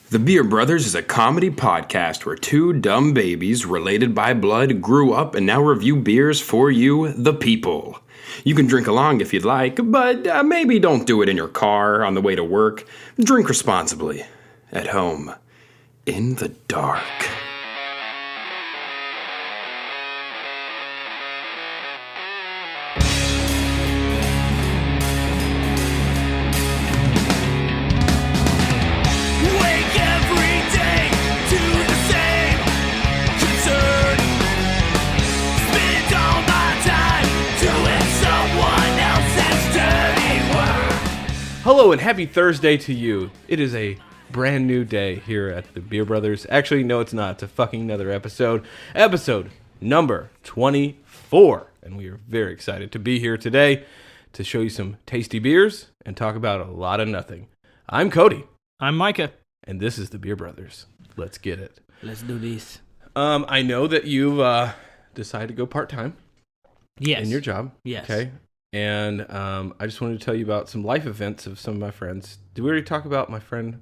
The Beer Brothers is a comedy podcast where two dumb babies related by blood grew up and now review beers for you, the people. You can drink along if you'd like, but maybe don't do it in your car on the way to work. Drink responsibly. At home. In the dark. Hello and happy Thursday to you. It is a brand new day here at the Beer Brothers. Actually, no, it's not. It's a fucking another episode. Episode number 24. And we are very excited to be here today to show you some tasty beers and talk about a lot of nothing. I'm Cody. I'm Micah. And this is the Beer Brothers. Let's get it. Let's do this. I know that you've decided to go part-time. Yes. In your job. Yes. Okay. And I just wanted to tell you about some life events of some of my friends. Did we already talk about my friend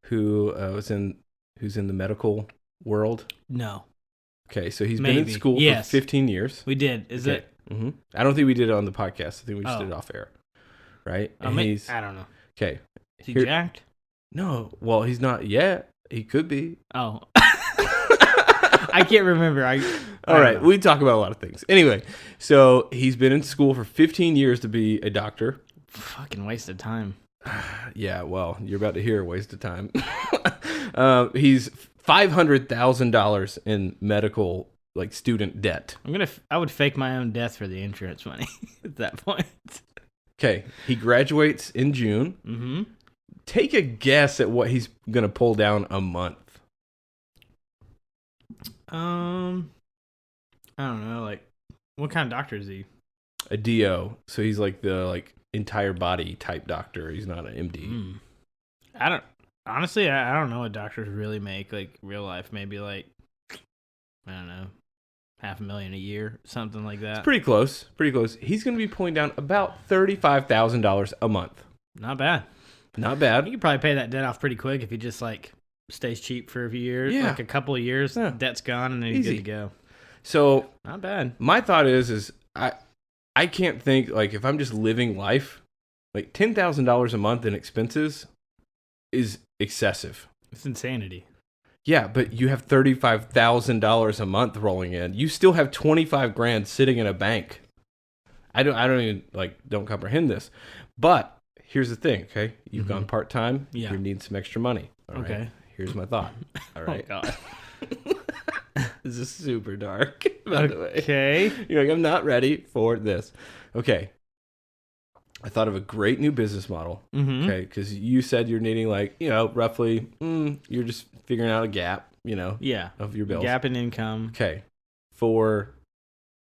who's in the medical world? No. Okay, so he's been in school for 15 years. We did. Is it? Mm-hmm. I don't think we did it on the podcast. I think we just did it off air. Right? I don't know. Okay. Is he jacked? No. Well, he's not yet. He could be. Oh. I can't remember. All right, we talk about a lot of things. Anyway, so he's been in school for 15 years to be a doctor. Fucking waste of time. Yeah, well, you're about to hear a waste of time. He's $500,000 in medical, student debt. I would fake my own death for the insurance money at that point. Okay, he graduates in June. Mm-hmm. Take a guess at what he's gonna pull down a month. I don't know, what kind of doctor is he? A DO. So he's the entire body type doctor. He's not an MD. Honestly, I don't know what doctors really make, real life. Maybe I don't know, $500,000 a year, something like that. It's pretty close. Pretty close. He's going to be pulling down about $35,000 a month. Not bad. Not bad. You could probably pay that debt off pretty quick if he just stays cheap for a few years. Yeah. A couple of years, debt's gone, and then he's good to go. So not bad. My thought is I can't think if I'm just living life, $10,000 a month in expenses is excessive. It's insanity. Yeah, but you have $35,000 a month rolling in. You still have 25 grand sitting in a bank. I don't even don't comprehend this. But here's the thing, okay? You've gone part-time. Yeah. You need some extra money. All right? Okay. Here's my thought. All right. Oh, God. This is super dark, by the way. Okay. You're I'm not ready for this. Okay. I thought of a great new business model. Mm-hmm. Okay, because you said you're needing roughly, you're just figuring out a gap, Yeah. of your bills. Gap in income. Okay.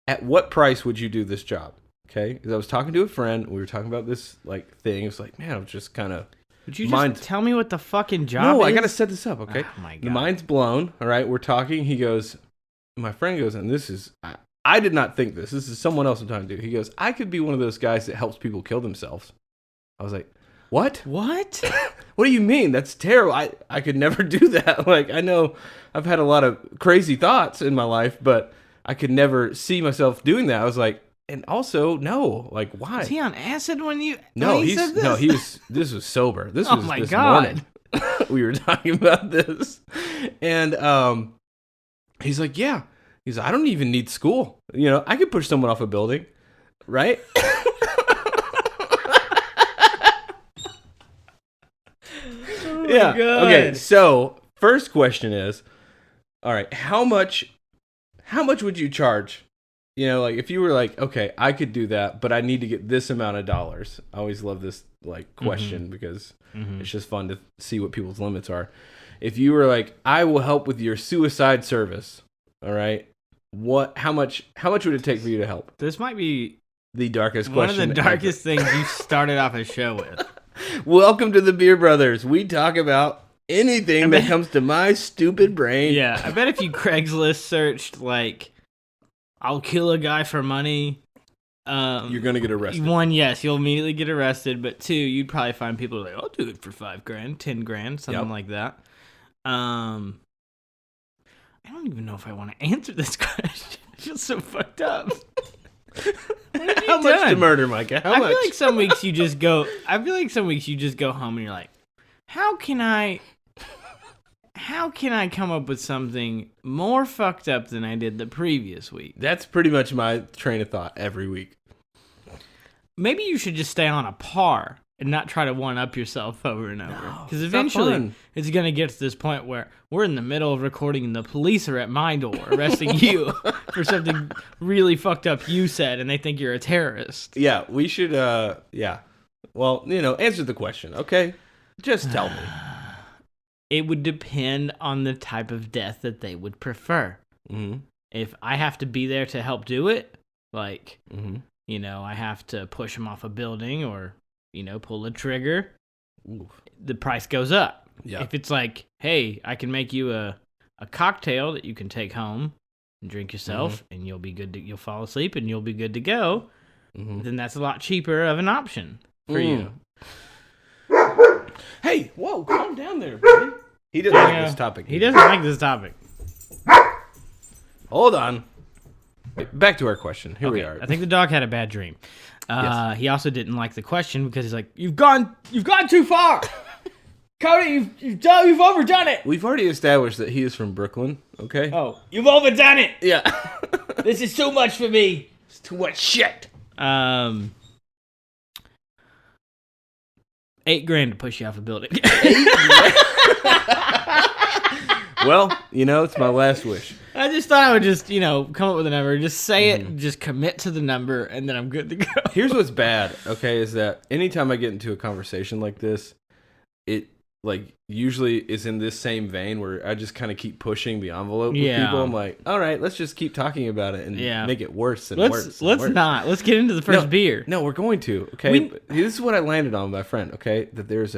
At what price would you do this job? Okay, because I was talking to a friend. We were talking about this thing. It was man, I'm just kind of. Would you just tell me what the fucking job is? No, I got to set this up, okay? Oh, my God. The mind's blown, all right? We're talking. He goes, my friend goes, and this is, I did not think this. This is someone else I'm talking to. He goes, I could be one of those guys that helps people kill themselves. I was like, what? What? What do you mean? That's terrible. I could never do that. I know I've had a lot of crazy thoughts in my life, but I could never see myself doing that. I was like, and also, no, why? Is he on acid when you? No, he said this? No, he was. This was sober. This was my this God. morning. We were talking about this, and he's like, yeah. He's like, I don't even need school. I could push someone off a building, right? Yeah. God. Okay. So first question is, all right, how much would you charge? If you were okay, I could do that, but I need to get this amount of dollars. I always love this question because it's just fun to see what people's limits are. If you were I will help with your suicide service, all right, how much would it take for you to help? This might be the darkest one question. of the darkest things you started off a show with. Welcome to the Beer Brothers. We talk about anything that comes to my stupid brain. Yeah, I bet if you Craigslist searched I'll kill a guy for money, You're gonna get arrested. One, yes, you'll immediately get arrested. But two, you'd probably find people like, I'll do it for $5,000, $10,000, something like that. I don't even know if I want to answer this question. I feel so fucked up. How much to murder, Micah? How much? I feel like some weeks you just go. I feel like some weeks you just go home and you're like, how can I come up with something more fucked up than I did the previous week? That's pretty much my train of thought every week. Maybe you should just stay on a par and not try to one-up yourself over and over. Because eventually it's going to get to this point where we're in the middle of recording and the police are at my door arresting you for something really fucked up you said and they think you're a terrorist. Yeah, we should, yeah. Well, answer the question, okay? Just tell me. It would depend on the type of death that they would prefer. Mm-hmm. If I have to be there to help do it, like, mm-hmm. I have to push them off a building or, pull a trigger, the price goes up. Yeah. If it's like, hey, I can make you a cocktail that you can take home and drink yourself and you'll be good you'll fall asleep and you'll be good to go, then that's a lot cheaper of an option for you. Hey, whoa, calm down there, buddy. He doesn't like this topic. He doesn't like this topic. Hold on. Back to our question. Here we are. I think the dog had a bad dream. Yes. He also didn't like the question because he's like, "You've gone too far, Cody. You've overdone it." We've already established that he is from Brooklyn. Okay. Oh, you've overdone it. Yeah. This is too much for me. It's too much shit. $8,000 to push you off a building. Well, it's my last wish. I just thought I would just, come up with a number, just say it, just commit to the number, and then I'm good to go. Here's what's bad, okay, is that anytime I get into a conversation like this, it, usually is in this same vein where I just kind of keep pushing the envelope with people. I'm like, all right, let's just keep talking about it and make it worse and worse. Let's not. Let's get into the first beer. No, we're going to, okay? But this is what I landed on, my friend, okay? That there's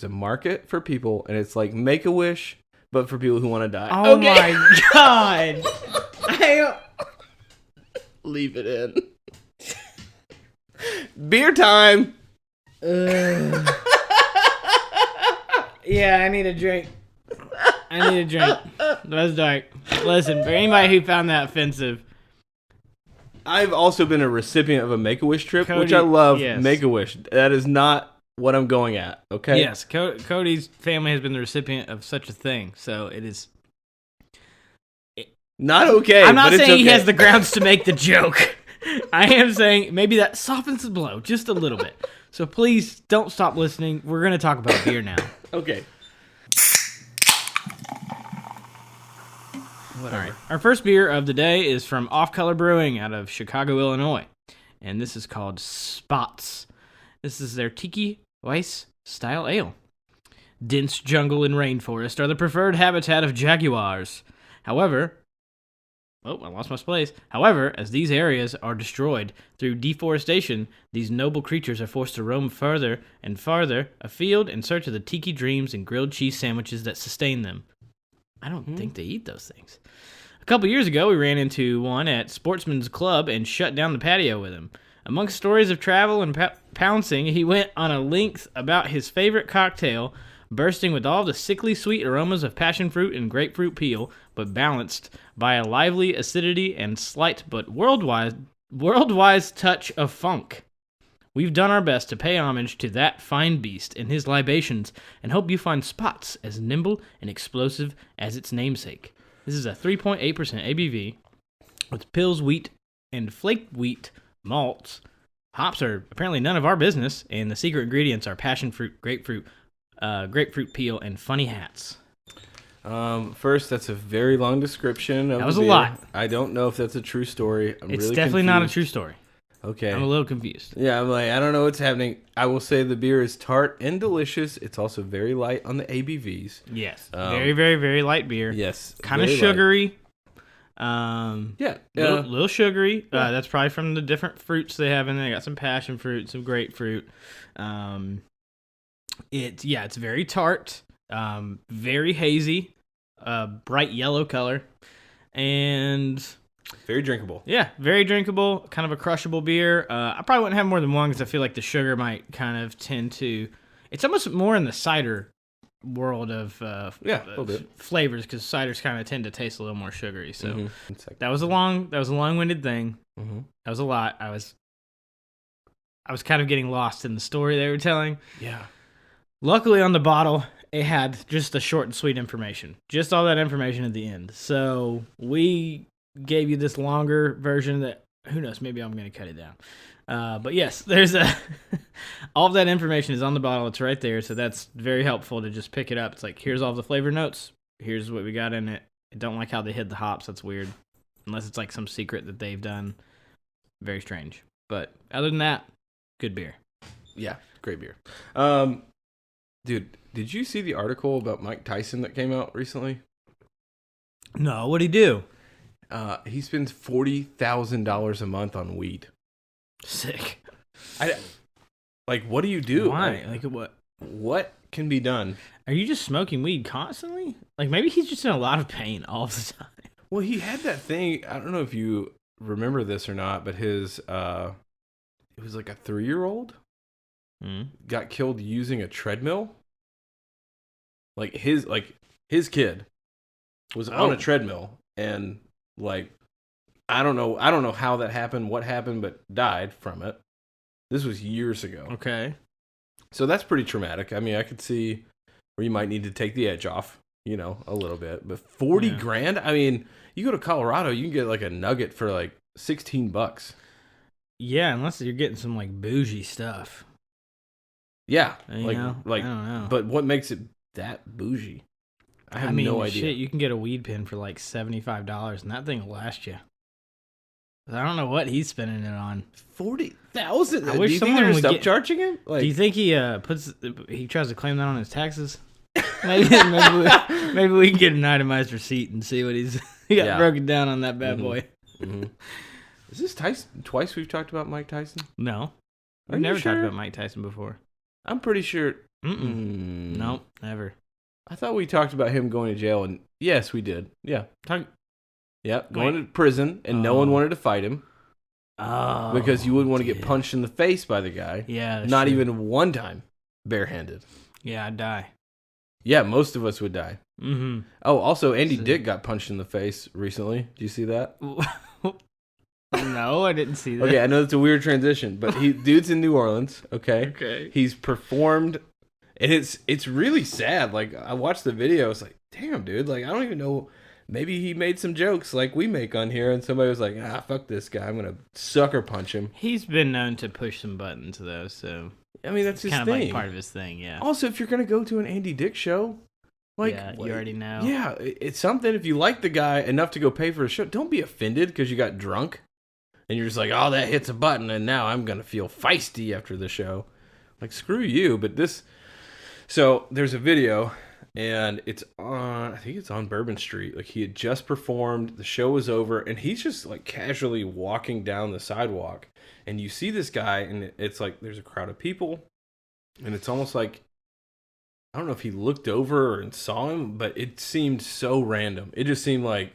a market for people, and it's like Make-A-Wish, but for people who want to die. Oh my God. Leave it in. Beer time. Yeah, I need a drink. That's dark. Listen, for anybody who found that offensive. I've also been a recipient of a Make-A-Wish trip, Cody, which I love. yes. Make-A-Wish. That is not what I'm going at, okay? Yes, Cody's family has been the recipient of such a thing, so it is... Not okay. I'm not but saying it's okay. he has the grounds to make the joke. I am saying maybe that softens the blow just a little bit. So please don't stop listening. We're going to talk about beer now. Okay. Whatever. All right. Our first beer of the day is from Off Color Brewing out of Chicago, Illinois. And this is called Spots. This is their Tiki Weiss style ale. Dense jungle and rainforest are the preferred habitat of jaguars. However, I lost my place. However, as these areas are destroyed through deforestation, these noble creatures are forced to roam further and farther afield in search of the tiki dreams and grilled cheese sandwiches that sustain them. I don't think they eat those things. A couple years ago, we ran into one at Sportsman's Club and shut down the patio with him. Amongst stories of travel and pouncing, he went on a length about his favorite cocktail, bursting with all the sickly sweet aromas of passion fruit and grapefruit peel, but balanced by a lively acidity and slight but worldwide touch of funk. We've done our best to pay homage to that fine beast and his libations, and hope you find Spots as nimble and explosive as its namesake. This is a 3.8% ABV with Pils wheat and flaked wheat malts. Hops are apparently none of our business, and the secret ingredients are passion fruit, grapefruit peel, and funny hats. First, that's a very long description of That was the a beer. lot. I don't know if that's a true story. It's really definitely not a confused. true story. Okay. I'm a little confused. Yeah, I'm like, I don't know what's happening. I will say the beer is tart and delicious. It's also very light on the ABVs. Yes. Very, very, very light beer. Yes. Kind of very sugary. Yeah. Little sugary. That's probably from the different fruits they have in there. They got some passion fruit, some grapefruit. It's very tart. Very hazy. Bright yellow color. And Very drinkable. Yeah, very drinkable, kind of a crushable beer. I probably wouldn't have more than one because I feel like the sugar might kind of tend to. It's almost more in the cider world of a little bit. flavors because ciders kind of tend to taste a little more sugary. So Mm-hmm. that was a long-winded thing. Mm-hmm. That was a lot. I was kind of getting lost in the story they were telling. Yeah. Luckily, on the bottle, it had just the short and sweet information. Just all that information at the end. So we gave you this longer version that, who knows, maybe I'm going to cut it down. But yes, there's all of that information is on the bottle. It's right there. So that's very helpful to just pick it up. It's like, here's all the flavor notes. Here's what we got in it. I don't like how they hid the hops. That's weird. Unless it's like some secret that they've done. Very strange. But other than that, good beer. Yeah, great beer. Dude, did you see the article about Mike Tyson that came out recently? No, what'd he do? He spends $40,000 a month on weed. Sick. What do you do? Why? Like what? What can be done? Are you just smoking weed constantly? Like maybe he's just in a lot of pain all the time. Well, he had that thing. I don't know if you remember this or not, but his it was like a 3-year-old got killed using a treadmill. Like his kid was on a treadmill and like I don't know how that happened, what happened, but died from it. This was years ago. Okay. So that's pretty traumatic. I mean, I could see where you might need to take the edge off, a little bit. But 40 grand? I mean, you go to Colorado, you can get like a nugget for like $16. Yeah, unless you're getting some like bougie stuff. Yeah. I don't know. But what makes it that bougie? I have no idea. Shit, you can get a weed pen for like $75 and that thing will last you. I don't know what he's spending it on. 40,000. I wish do you think someone they're would just upcharging him? Like, do you think he he tries to claim that on his taxes? maybe we can get an itemized receipt and see what he got broken down on that bad boy. Mm-hmm. Is this twice we've talked about Mike Tyson? No, Are we've never you sure? talked about Mike Tyson before. I'm pretty sure. No, never. I thought we talked about him going to jail, and yes, we did. Yeah, going to prison, and no one wanted to fight him. Oh, because you wouldn't want to get punched in the face by the guy. Yeah, that's not true. even one time, barehanded. Yeah, I'd die. Yeah, most of us would die. Mm-hmm. Oh, also, Andy Dick got punched in the face recently. Do you see that? No, I didn't see that. Okay, I know it's a weird transition, but dude's in New Orleans. Okay, he's performed, and it's really sad. Like I watched the video, it's like, damn, dude. Like I don't even know. Maybe he made some jokes like we make on here, and somebody was like, fuck this guy. I'm gonna sucker punch him. He's been known to push some buttons though, so I mean that's his kind thing. of like part of his thing. Yeah. Also, if you're gonna go to an Andy Dick show. You already know. Yeah, it's something. If you like the guy enough to go pay for a show, don't be offended because you got drunk and you're just like, oh, that hits a button and now I'm going to feel feisty after the show. Like, screw you. But so there's a video and it's on, I think it's on Bourbon Street. Like, he had just performed, the show was over, and he's just like casually walking down the sidewalk. And you see this guy, and it's like there's a crowd of people, and it's almost like, I don't know if he looked over and saw him, but it seemed so random. It just seemed like,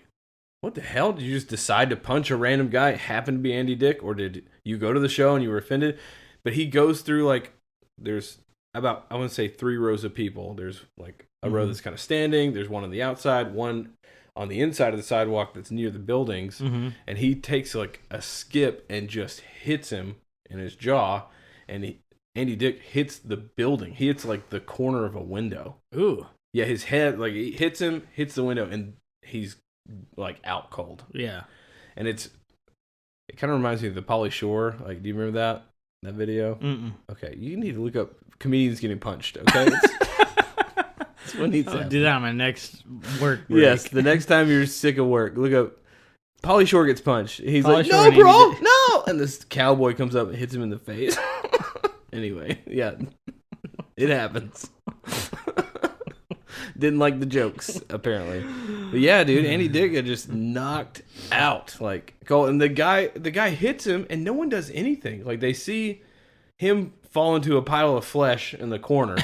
what the hell? Did you just decide to punch a random guy? It happened to be Andy Dick, or did you go to the show and you were offended? But he goes through like, there's about, I want to say 3 rows of people. There's like a row that's kind of standing. There's one on the outside, one on the inside of the sidewalk that's near the buildings. And he takes like a skip and just hits him in his jaw, and Andy Dick hits the building. He hits like the corner of a window. Ooh. Yeah, his head, like, he hits him, hits the window, and he's like out cold. Yeah. And it kind of reminds me of the Pauly Shore. Like, do you remember that video? Mm-mm. Okay, you need to look up comedians getting punched. Okay, that's what needs to happen. I'll do that on my next work break. Yes, the next time you're sick of work, look up Pauly Shore gets punched. He's Pauly like, Shore no, bro, needs no, and this cowboy comes up and hits him in the face. Anyway, yeah, it happens. Didn't like the jokes, apparently. But yeah, dude, Andy Dick got just knocked out. Like, and the guy hits him, and no one does anything. Like, they see him fall into a pile of flesh in the corner.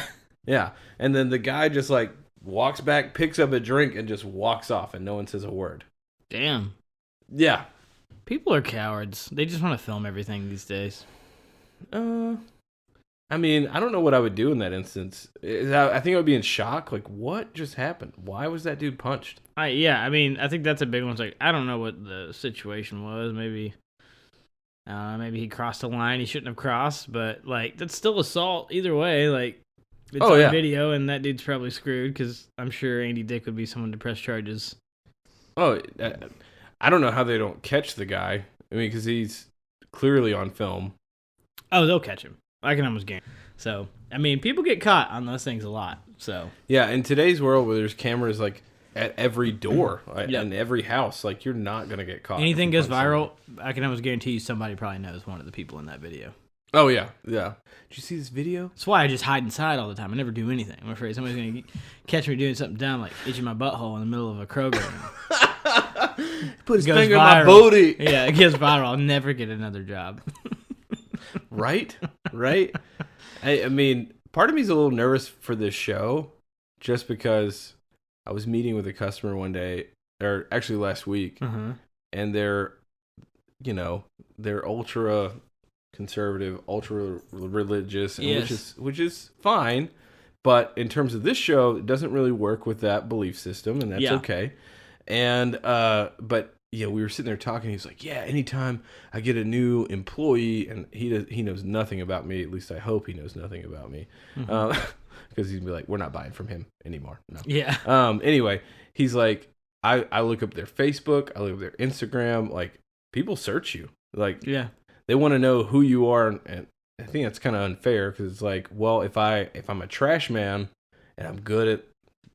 Yeah, and then the guy just like walks back, picks up a drink, and just walks off, and no one says a word. Damn. Yeah, People are cowards. They just want to film everything these days. I mean, I don't know what I would do in that instance. I think I would be in shock. Like, what just happened? Why was that dude punched? I mean, I think that's a big one. It's like, I don't know what the situation was. Maybe he crossed a line he shouldn't have crossed, but like that's still assault either way. Like, it's on video, and that dude's probably screwed because I'm sure Andy Dick would be someone to press charges. Oh, I don't know how they don't catch the guy. I mean, because he's clearly on film. Oh, they'll catch him. I can almost guarantee. So, I mean, people get caught on those things a lot. So yeah, in today's world where there's cameras like at every door in every house, like you're not gonna get caught. Anything goes viral, I can almost guarantee you somebody probably knows one of the people in that video. Oh yeah. Did you see this video? That's why I just hide inside all the time. I never do anything. I'm afraid somebody's gonna catch me doing something dumb, like itching my butthole in the middle of a Kroger. Put his finger in my booty. Yeah, it gets viral. I'll never get another job. Right? I mean, part of me's a little nervous for this show, just because I was meeting with a customer one day, or actually last week, and they're ultra conservative, ultra religious, and which is fine, but in terms of this show, it doesn't really work with that belief system, and that's okay. And but yeah, we were sitting there talking. He's like, "Yeah, anytime I get a new employee, and he knows nothing about me. At least I hope he knows nothing about me, because he'd be like, we're not buying from him anymore." No. Yeah. Anyway, he's like, I look up their Facebook, I look up their Instagram. Like, people search you. Like, they want to know who you are, and I think that's kind of unfair because it's like, well, if I'm a trash man and I'm good at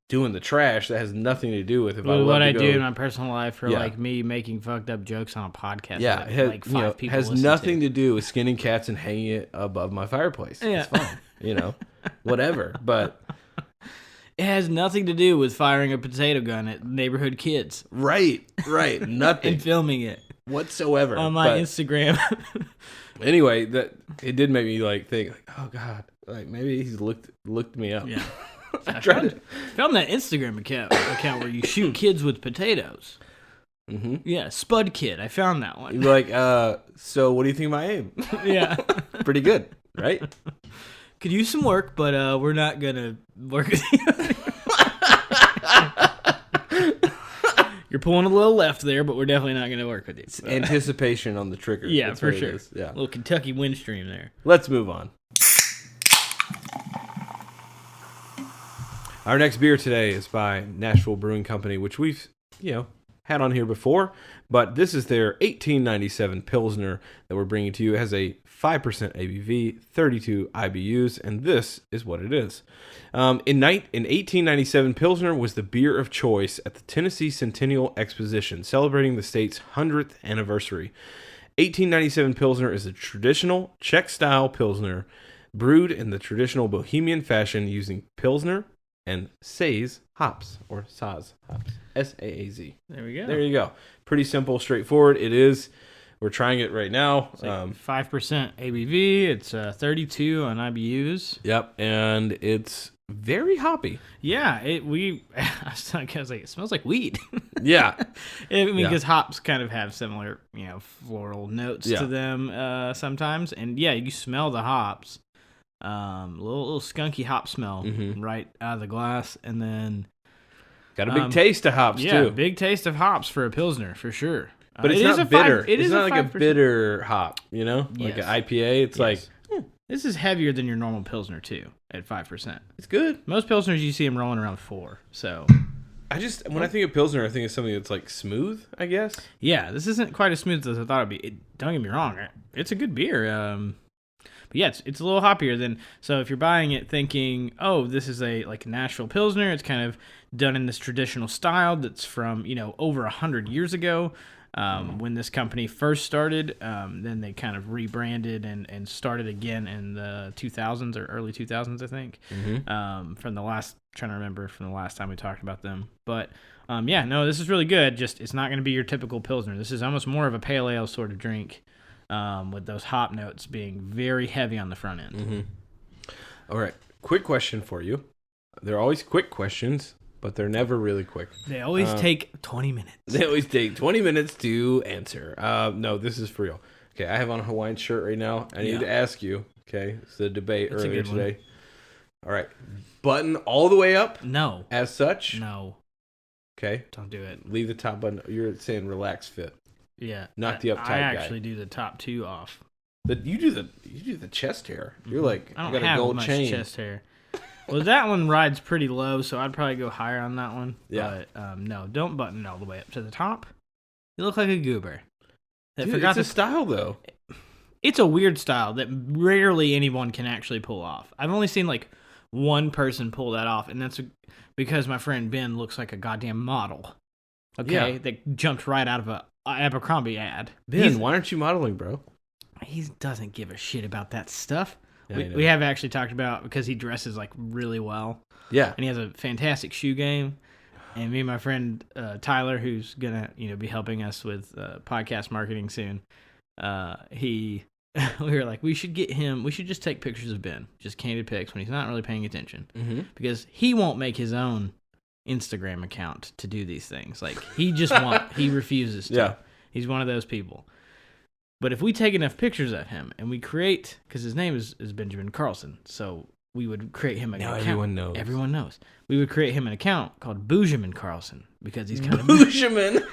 doing the trash, that has nothing to do with what I do in my personal life, or like me making fucked up jokes on a podcast. Yeah, it has, like 5 people has nothing to do with skinning cats and hanging it above my fireplace. Yeah. It's fine, whatever. But it has nothing to do with firing a potato gun at neighborhood kids. Right, nothing. And filming it whatsoever on my Instagram. Anyway, that it did make me like think, like, oh god, like maybe he's looked me up. Yeah. I found that Instagram account where you shoot kids with potatoes. Mm-hmm. Yeah, Spud Kid. I found that one. You're like, so what do you think of my aim? Yeah. Pretty good, right? Could use some work, but we're not going to work with you. You're pulling a little left there, but we're definitely not going to work with you. It's anticipation on the trigger. Yeah, that's for sure. Yeah. A little Kentucky windstream there. Let's move on. Our next beer today is by Nashville Brewing Company, which we've, had on here before, but this is their 1897 Pilsner that we're bringing to you. It has a 5% ABV, 32 IBUs, and this is what it is. In 1897, Pilsner was the beer of choice at the Tennessee Centennial Exposition, celebrating the state's 100th anniversary. 1897 Pilsner is a traditional Czech-style Pilsner brewed in the traditional Bohemian fashion using Pilsner and Saaz hops, or Saaz hops. S-A-A-Z. There we go. There you go. Pretty simple, straightforward. It is. We're trying it right now. It's like 5% ABV. It's 32 on IBUs. Yep, and it's very hoppy. Yeah, I was like, it smells like weed. Yeah. Because hops kind of have similar, floral notes to them sometimes. And yeah, you smell the hops. Little skunky hop smell right out of the glass, and then got a big taste of hops too. Yeah, big taste of hops for a Pilsner for sure. But it's not bitter. It's not like a bitter hop, like an IPA. It's like this is heavier than your normal Pilsner too at 5%. It's good. Most Pilsners you see them rolling around 4. So when I think of Pilsner, I think of something that's like smooth, I guess. Yeah, this isn't quite as smooth as I thought it'd be. Don't get me wrong, it's a good beer. But yeah, it's a little hoppier than, so if you're buying it thinking, oh, this is a Nashville Pilsner, it's kind of done in this traditional style that's from, over 100 years ago, when this company first started. Then they kind of rebranded and started again in the 2000s or early 2000s, I think, from the last time we talked about them. But this is really good. Just, it's not going to be your typical Pilsner. This is almost more of a pale ale sort of drink. With those hop notes being very heavy on the front end. All right. Quick question for you. They're always quick questions. but they're never really quick. They always take 20 minutes. They always take 20 minutes to answer. No, this is for real. Okay, I have on a Hawaiian shirt right now. I need to ask you. Okay, it's the debate earlier today. All right, button all the way up. No. As such. No. Okay. Don't do it. Leave the top button. You're saying relax fit. Yeah. Not the uptight guy. I actually do the top 2 off. But you do the chest hair. You're like, I I don't got a have gold much chain. chest hair. Well, that one rides pretty low, so I'd probably go higher on that one. Yeah. But no, don't button it all the way up to the top. You look like a goober. Dude, it's a style, though. It's a weird style that rarely anyone can actually pull off. I've only seen like one person pull that off, and that's because my friend Ben looks like a goddamn model. Okay, that jumped right out of a Abercrombie ad. Ben, why aren't you modeling, bro? He doesn't give a shit about that stuff. Yeah, we have actually talked about because he dresses like really well. Yeah, and he has a fantastic shoe game. And me and my friend Tyler, who's gonna be helping us with podcast marketing soon, we were like, we should just take pictures of Ben, just candid pics when he's not really paying attention, because he won't make his own Instagram account to do these things. Like he refuses to. Yeah. He's one of those people. But if we take enough pictures of him and we create, because his name is Benjamin Carlson, so we would create him an account. Everyone knows. Everyone knows. We would create him an account called Benjamin Carlson because he's kind of Benjamin.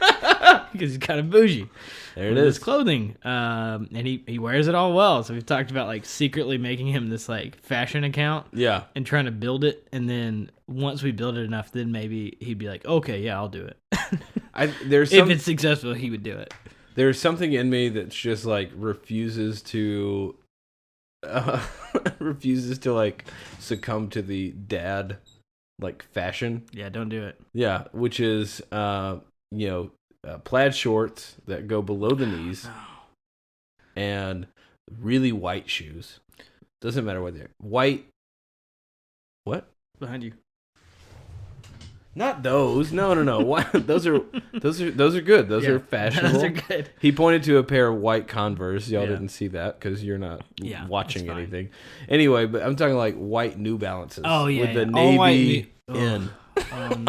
because he's kind of bougie. There it is. His clothing, and he wears it all well. So we've talked about like secretly making him this like fashion account. Yeah. And trying to build it, and then once we build it enough, then maybe he'd be like, okay, yeah, I'll do it. If it's successful, he would do it. There's something in me that's just like refuses to like succumb to the dad like fashion. Yeah, don't do it. Yeah, which is plaid shorts that go below the knees and really white shoes. Doesn't matter what they're white. What? Behind you. Not those. No. Those are good. Those are fashionable. Those are good. He pointed to a pair of white Converse. Y'all didn't see that because you're not watching anything. Anyway, but I'm talking like white New Balances. Oh yeah, with the navy in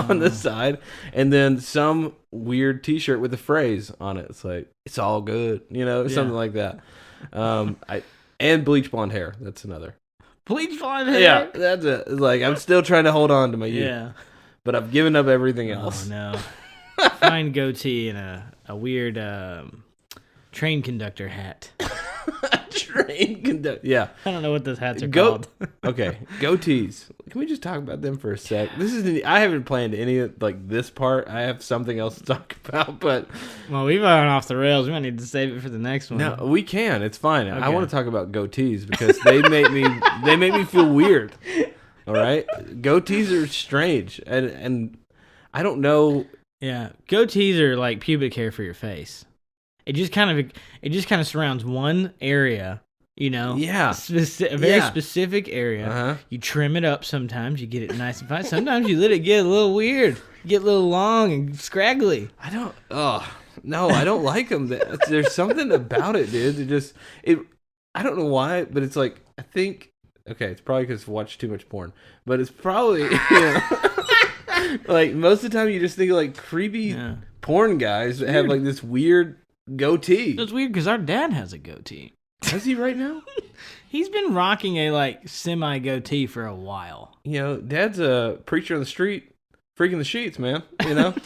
on the side, and then some weird T-shirt with a phrase on it. It's like it's all good, something like that. And bleach blonde hair. That's another. Bleach blonde hair. Yeah, that's it. Like I'm still trying to hold on to my youth. Yeah. But I've given up everything else. Oh, no. Fine goatee and a weird train conductor hat. Train conductor. Yeah. I don't know what those hats are called. Okay. Goatees. Can we just talk about them for a sec? I haven't planned any of like this part. I have something else to talk about, but well, we've gone off the rails. We might need to save it for the next one. No, we can. It's fine. Okay. I want to talk about goatees because they make me feel weird. All right, goatees are strange, and I don't know. Yeah, goatees are like pubic hair for your face. It just kind of surrounds one area, Yeah, a very specific area. Uh-huh. You trim it up sometimes. You get it nice and fine. Sometimes you let it get a little weird, get a little long and scraggly. I don't like them. There's something about it, dude. I don't know why, but it's like I think. Okay, it's probably because I've watched too much porn, but it's probably like most of the time you just think of like creepy porn guys that have like this weird goatee. It's weird because our dad has a goatee. Does he right now? He's been rocking a like semi goatee for a while. Dad's a preacher on the street, freaking the sheets, man. I don't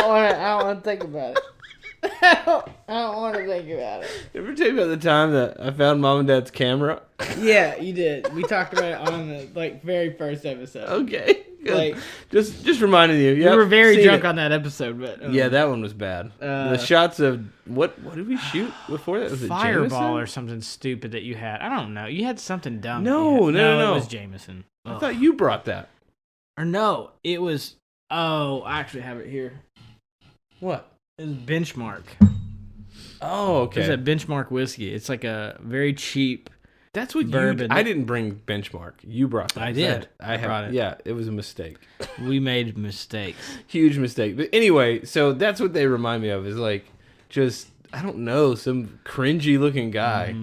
want to think about it. I don't want to think about it. Ever tell you about the time that I found Mom and Dad's camera? Yeah, you did. We talked about it on the very first episode. Okay, good. Just reminding you. Yep, we were very drunk on that episode, but yeah, that one was bad. The shots of what did we shoot before that? Was it Fireball Jameson? or something stupid that you had? I don't know. You had something dumb. No. It was Jameson. I thought you brought that. Or no, it was. Oh, I actually have it here. What? It was Benchmark. Oh, okay. It's a Benchmark whiskey. It's like a very cheap. That's what bourbon. I didn't bring Benchmark. You brought that. I did. I brought it. Yeah, it was a mistake. We made mistakes. Huge mistake. But anyway, so that's what they remind me of. Is like just I don't know, some cringy looking guy.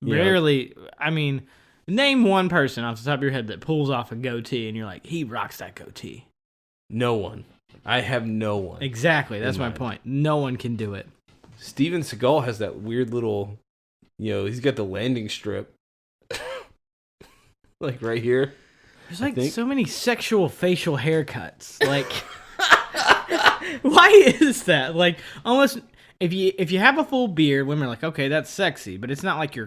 Rarely. I mean, Name one person off the top of your head that pulls off a goatee and you're like, he rocks that goatee. No one. I have no one. Exactly. That's my point. No one can do it. Steven Seagal has that weird little, he's got the landing strip. Like right here. There's like so many sexual facial haircuts. Like, why is that? Like, almost if you have a full beard, women are like, okay, that's sexy, but it's not like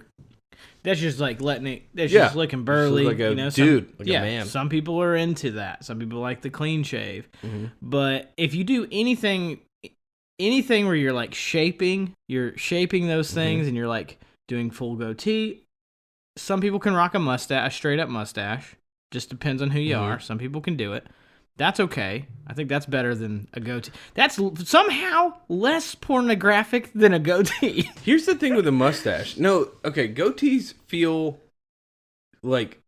that's just like letting it. That's just looking burly, like a dude, a man. Some people are into that. Some people like the clean shave. Mm-hmm. But if you do anything where you're like shaping those things, and you're like doing full goatee. Some people can rock a straight up mustache. Just depends on who you are. Some people can do it. That's okay. I think that's better than a goatee. That's somehow less pornographic than a goatee. Here's the thing with a mustache. No, okay, goatees feel like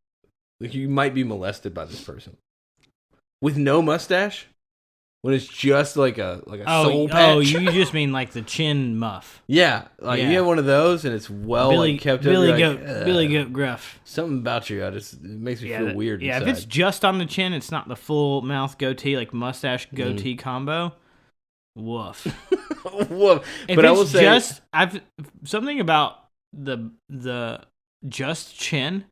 you might be molested by this person. With no mustache, when it's just like a soul patch. Oh, you just mean like the chin muff. Yeah, you have one of those and it's kept up. Billy Goat Gruff. Something about you, it makes me feel weird inside. If it's just on the chin, it's not the full mouth goatee, like mustache goatee combo. Woof. Woof. But I will say, something about the just chin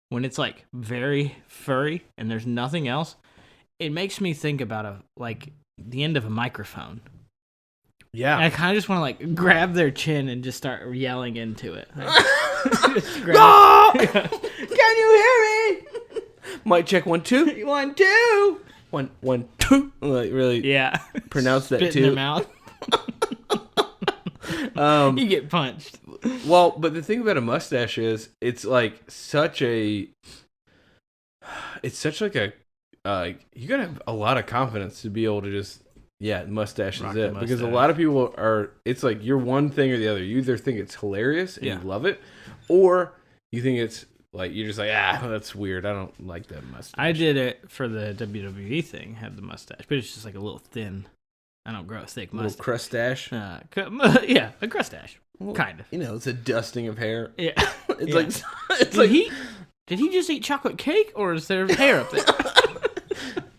when it's like very furry and there's nothing else. It makes me think about the end of a microphone. Yeah. And I kind of just want to like grab their chin and just start yelling into it. Like, Can you hear me? Mic check 1 2 1 2 1 1 2. Like really? Pronounce that Spit too. in their mouth. You get punched. Well, but the thing about a mustache is it's such like a you gotta have a lot of confidence to be able to just mustache is it, because a lot of people are, it's like you're one thing or the other. You either think it's hilarious and you love it, or you think it's like you're just like, that's weird, I don't like that mustache. I did it for the WWE thing, had the mustache, but it's just like a little thin. I don't grow a thick mustache. Little crustache. A crustache, kind of. It's a dusting of hair. Yeah, it's did he just eat chocolate cake, or is there hair up there?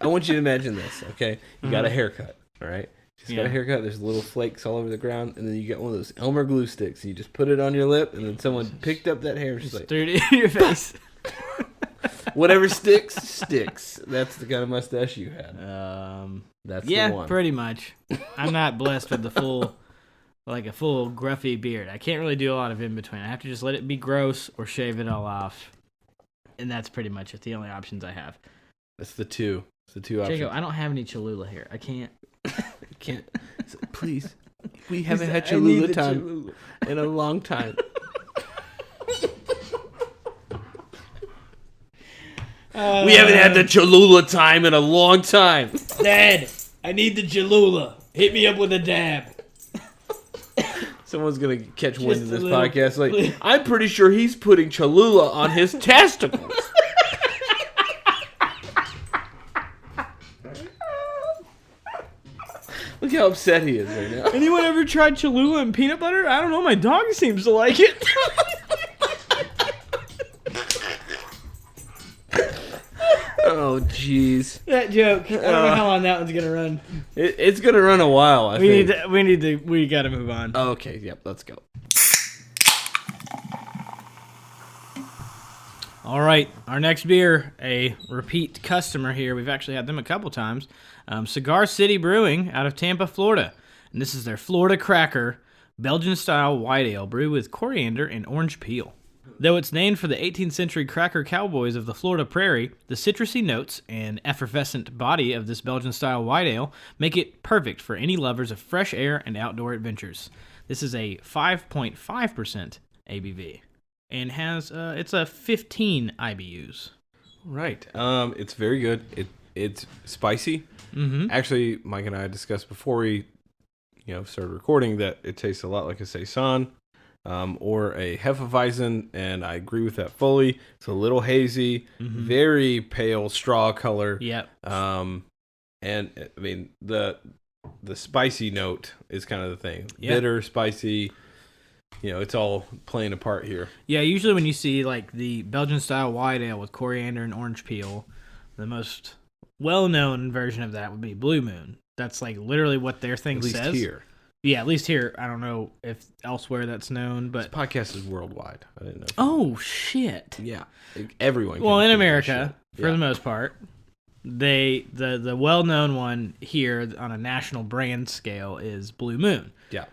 I want you to imagine this, okay? You got a haircut, all right? Got a haircut. There's little flakes all over the ground, and then you get one of those Elmer glue sticks. And you just put it on your lip, and then someone picked up that hair and just threw it in your face. Whatever sticks. That's the kind of mustache you had. That's the one. Yeah, pretty much. I'm not blessed with a full gruffy beard. I can't really do a lot of in between. I have to just let it be gross or shave it all off, and that's pretty much it. The only options I have. That's the two. It's the two options. Jacob, I don't have any Cholula here. I can't. Please. We haven't had Cholula time in a long time. We haven't had the Cholula time in a long time. Dad, I need the Cholula. Hit me up with a dab. Someone's going to catch wind of this podcast. Like, I'm pretty sure he's putting Cholula on his testicles. Look how upset he is right now. Anyone ever tried Cholula and peanut butter? I don't know. My dog seems to like it. Oh, jeez. That joke. I don't know how long that one's gonna run. It's gonna run a while. I think. We gotta move on. Okay. Yep. Let's go. All right, our next beer, a repeat customer here. We've actually had them a couple times. Cigar City Brewing out of Tampa, Florida. And this is their Florida Cracker Belgian-style white ale brewed with coriander and orange peel. Though it's named for the 18th century cracker cowboys of the Florida prairie, the citrusy notes and effervescent body of this Belgian-style white ale make it perfect for any lovers of fresh air and outdoor adventures. This is a 5.5% ABV. And has it's a 15 IBUs. Right. It's very good. It's spicy. Mm-hmm. Actually, Mike and I discussed before we, started recording that it tastes a lot like a Saison, or a Hefeweizen, and I agree with that fully. It's a little hazy, very pale straw color. Yep. And I mean the spicy note is kind of the thing. Yep. Bitter, spicy. it's all playing a part here. Yeah, usually when you see like the Belgian style white ale with coriander and orange peel, the most well-known version of that would be Blue Moon. That's like literally what their thing At least says. here. Yeah, at least here. I don't know if elsewhere that's known, This but podcast is worldwide. I didn't know. oh shit. Yeah, everyone. Well, can in do that America, shit. for the most part, the well-known one here on a national brand scale is Blue Moon. Yeah.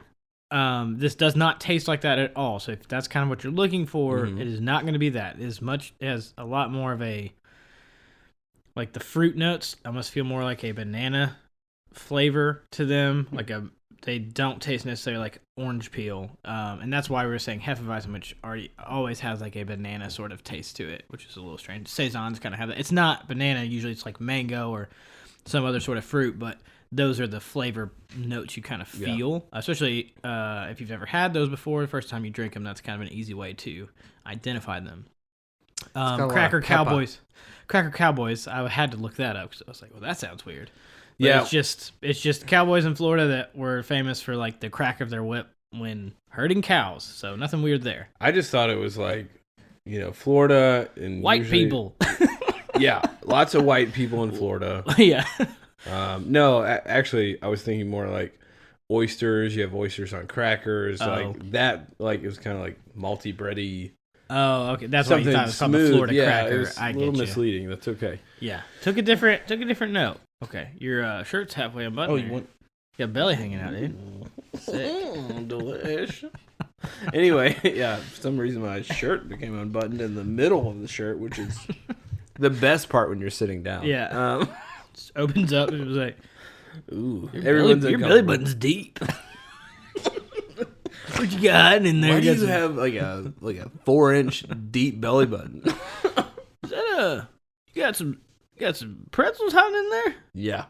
This does not taste like that at all. So if that's kind of what you're looking for, Mhm. it is not going to be that. It has a lot more of a, like the fruit notes almost feel more like a banana flavor to them. They don't taste necessarily like orange peel. And that's why we were saying Hefeweizen, which always has like a banana sort of taste to it, which is a little strange. Saisons kind of have that. It's not banana. Usually it's like mango or some other sort of fruit, but those are the flavor notes you kind of feel, especially if you've never had those before. The first time you drink them, that's kind of an easy way to identify them. Cracker Cowboys. I had to look that up because I was like, well, that sounds weird. But Yeah. it's just cowboys in Florida that were famous for like the crack of their whip when herding cows. So nothing weird there. I just thought it was like, Florida and White usually- people. Yeah, lots of white people in Florida. Yeah. No, actually, I was thinking more like oysters. You have oysters on crackers, Oh. like that. Like it was kind of like malty bready. Oh, okay. That's why you Something thought it was called the smooth. Florida Yeah, cracker. it was I a get little you. misleading. That's okay. Yeah. Took a different note. Okay. Your shirt's halfway unbuttoned. you want? Got belly hanging out, dude. Sick. Delish. Anyway, yeah. For some reason, my shirt became unbuttoned in the middle of the shirt, which is the best part when you're sitting down. Yeah. Just opens up and it was like, Ooh. your belly button's deep. What you got in there? Why do you have like a 4-inch deep belly button? Is that you got some pretzels hiding in there? Yeah,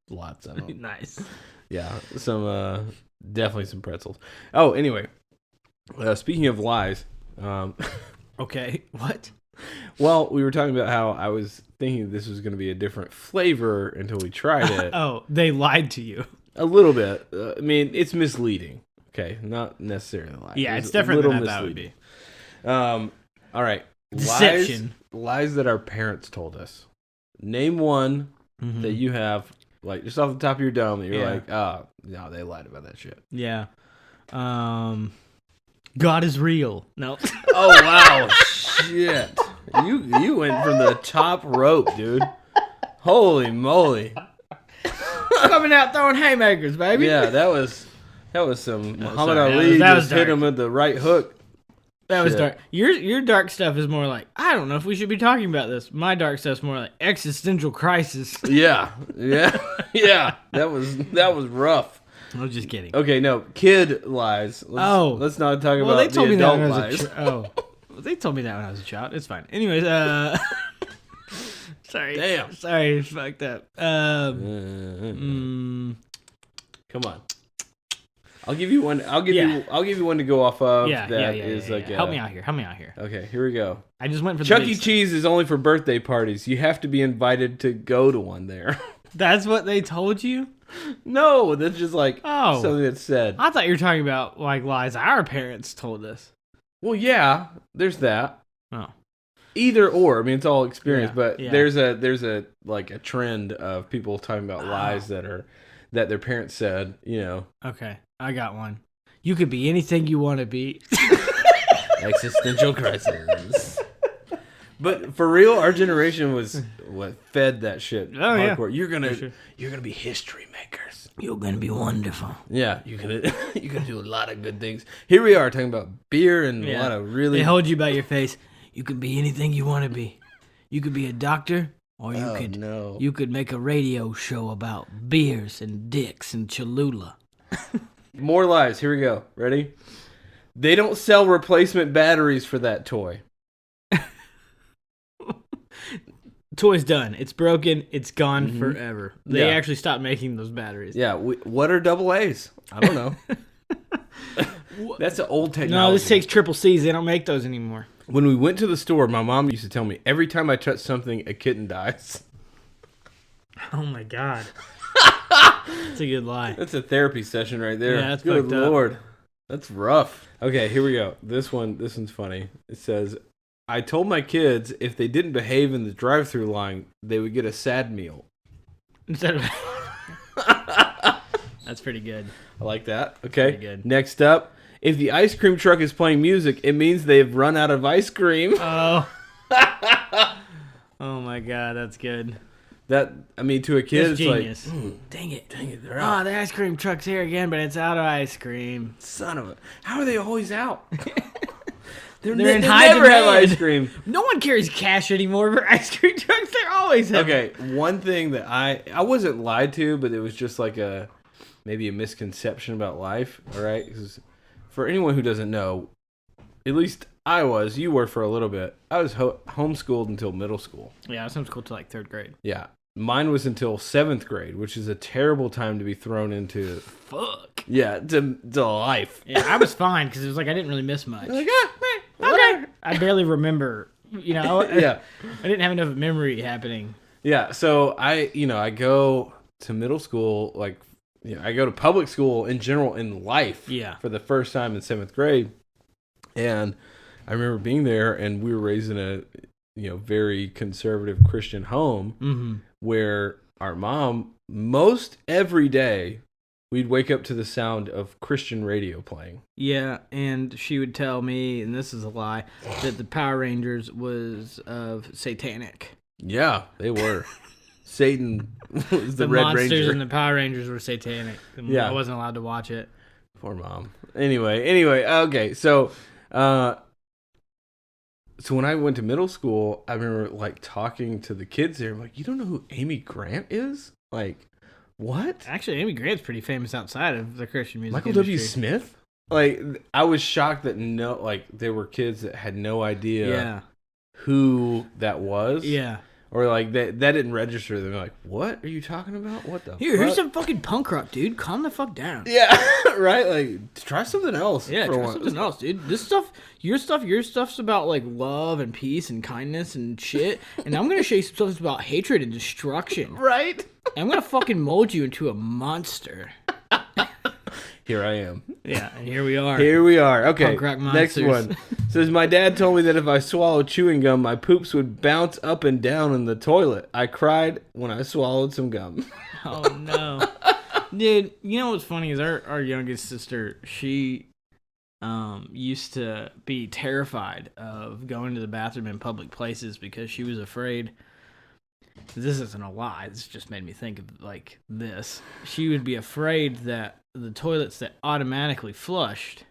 lots of them. Nice. Yeah, some definitely some pretzels. Oh, anyway, speaking of lies, Okay. What? well, we were talking about how I was thinking this was going to be a different flavor until we tried it. Oh, they lied to you. A little bit. I mean, it's misleading. Okay, not necessarily a lie. Yeah, It was it's a different than little that would be. All right. Deception. Lies that our parents told us. Name one Mhm. that you have, like, just off the top of your dome that you're Yeah. like, oh, no, they lied about that shit. Yeah. God is real. No. Oh, wow. Shit. You went from the top rope, dude. Holy moly. Coming out throwing haymakers, baby. Yeah, that was some Muhammad sorry, Ali that was just hit dark. him with the right hook. That was Shit. dark. Your dark stuff is more like, I don't know if we should be talking about this. My dark stuff's more like existential crisis. Yeah. Yeah. That was rough. I was just kidding. Okay, no, kid lies. Let's not talk Well, about they told the me that adult when I lies. was well, they told me that when I was a child. It's fine. Anyways, sorry. Damn. Sorry, fucked up. Come on. I'll give you one. I'll give you one to go off of. Yeah, that yeah. is like Help me out here. Okay, here we go. I just went for Chuck the E. big Cheese is only for birthday parties. You have to be invited to go to one there. stuff. That's what they told you? No, that's just like Oh. something that's said. I thought you were talking about like lies our parents told us. Well, yeah, there's that. Oh. Either or. I mean, it's all experience, Yeah, but yeah. there's a like a trend of people talking about lies that their parents said. Okay. I got one. You could be anything you want to be. Existential crisis. But for real, our generation was what fed that shit. Oh, yeah. Hardcore. You're sure. gonna be history makers. You're going to be wonderful. Yeah, you're gonna do a lot of good things. Here we are talking about beer and a Yeah. lot of really. They hold you by your face. You could be anything you want to be. You could be a doctor, or you could make a radio show about beers and dicks and Cholula. More lies. Here we go. Ready? They don't sell replacement batteries for that toy. Toy's done. It's broken. It's gone forever. They Yeah. actually stopped making those batteries. Yeah. What are double A's? I don't know. That's an old technology. No, this takes triple C's. They don't make those anymore. When we went to the store, my mom used to tell me every time I touch something, a kitten dies. Oh my god. That's a good lie. That's a therapy session right there. Yeah, that's good fucked up. lord. That's rough. Okay, here we go. This one's funny. It says, I told my kids if they didn't behave in the drive-thru line, they would get a sad meal. Instead of That's pretty good. I like that. Okay. Pretty good. Next up, if the ice cream truck is playing music, it means they've run out of ice cream. Oh. Oh my god, that's good. That, I mean, to a kid, That's it's genius. like, Dang it, they're out. Oh, the ice cream truck's here again, but it's out of ice cream. Son of a, how are they always out? They in high never have demand. ice cream. No one carries cash anymore for ice cream trucks. They're always have. Okay, one thing that I wasn't lied to, but it was just like maybe a misconception about life. All right, 'cause for anyone who doesn't know, at least you were for a little bit. I was homeschooled until middle school. Yeah, I was homeschooled to like 3rd grade. Yeah, mine was until 7th grade, which is a terrible time to be thrown into. Fuck. Yeah, to life. Yeah, I was fine because it was like I didn't really miss much. Like, Okay. I barely remember. You know. Yeah. I didn't have enough memory happening. Yeah, so I go to middle school, like, I go to public school in general in life. Yeah. For the first time in 7th grade, and I remember being there, and we were raised in a very conservative Christian home where our mom most every day we'd wake up to the sound of Christian radio playing. Yeah, and she would tell me, and this is a lie, that the Power Rangers was of satanic. Yeah, they were. Satan was the Red monsters Ranger. and the Power Rangers were satanic. Yeah. I wasn't allowed to watch it. Poor mom. Anyway, okay, so when I went to middle school, I remember like talking to the kids there. I'm like, you don't know who Amy Grant is? Like, what? Actually, Amy Grant's pretty famous outside of the Christian music Michael industry. W. Smith? Like, I was shocked that there were kids that had no idea who that was. Yeah. Or like that didn't register. They're like, what are you talking about? What the Here's some fucking punk rock, dude. Calm the fuck down. Yeah, right? Like, try something else. Yeah, for try once. something else, dude. This stuff, your stuff's about like love and peace and kindness and shit. And I'm gonna show you some stuff that's about hatred and destruction. Right? And I'm gonna fucking mold you into a monster. Here I am. Yeah, and here we are. Here we are. Okay, Punk rock next monsters. one. Says, my dad told me that if I swallowed chewing gum, my poops would bounce up and down in the toilet. I cried when I swallowed some gum. Oh, no. Dude, you know what's funny is our youngest sister, she used to be terrified of going to the bathroom in public places because she was afraid. This isn't a lie. This just made me think of like this. She would be afraid that the toilets that automatically flushed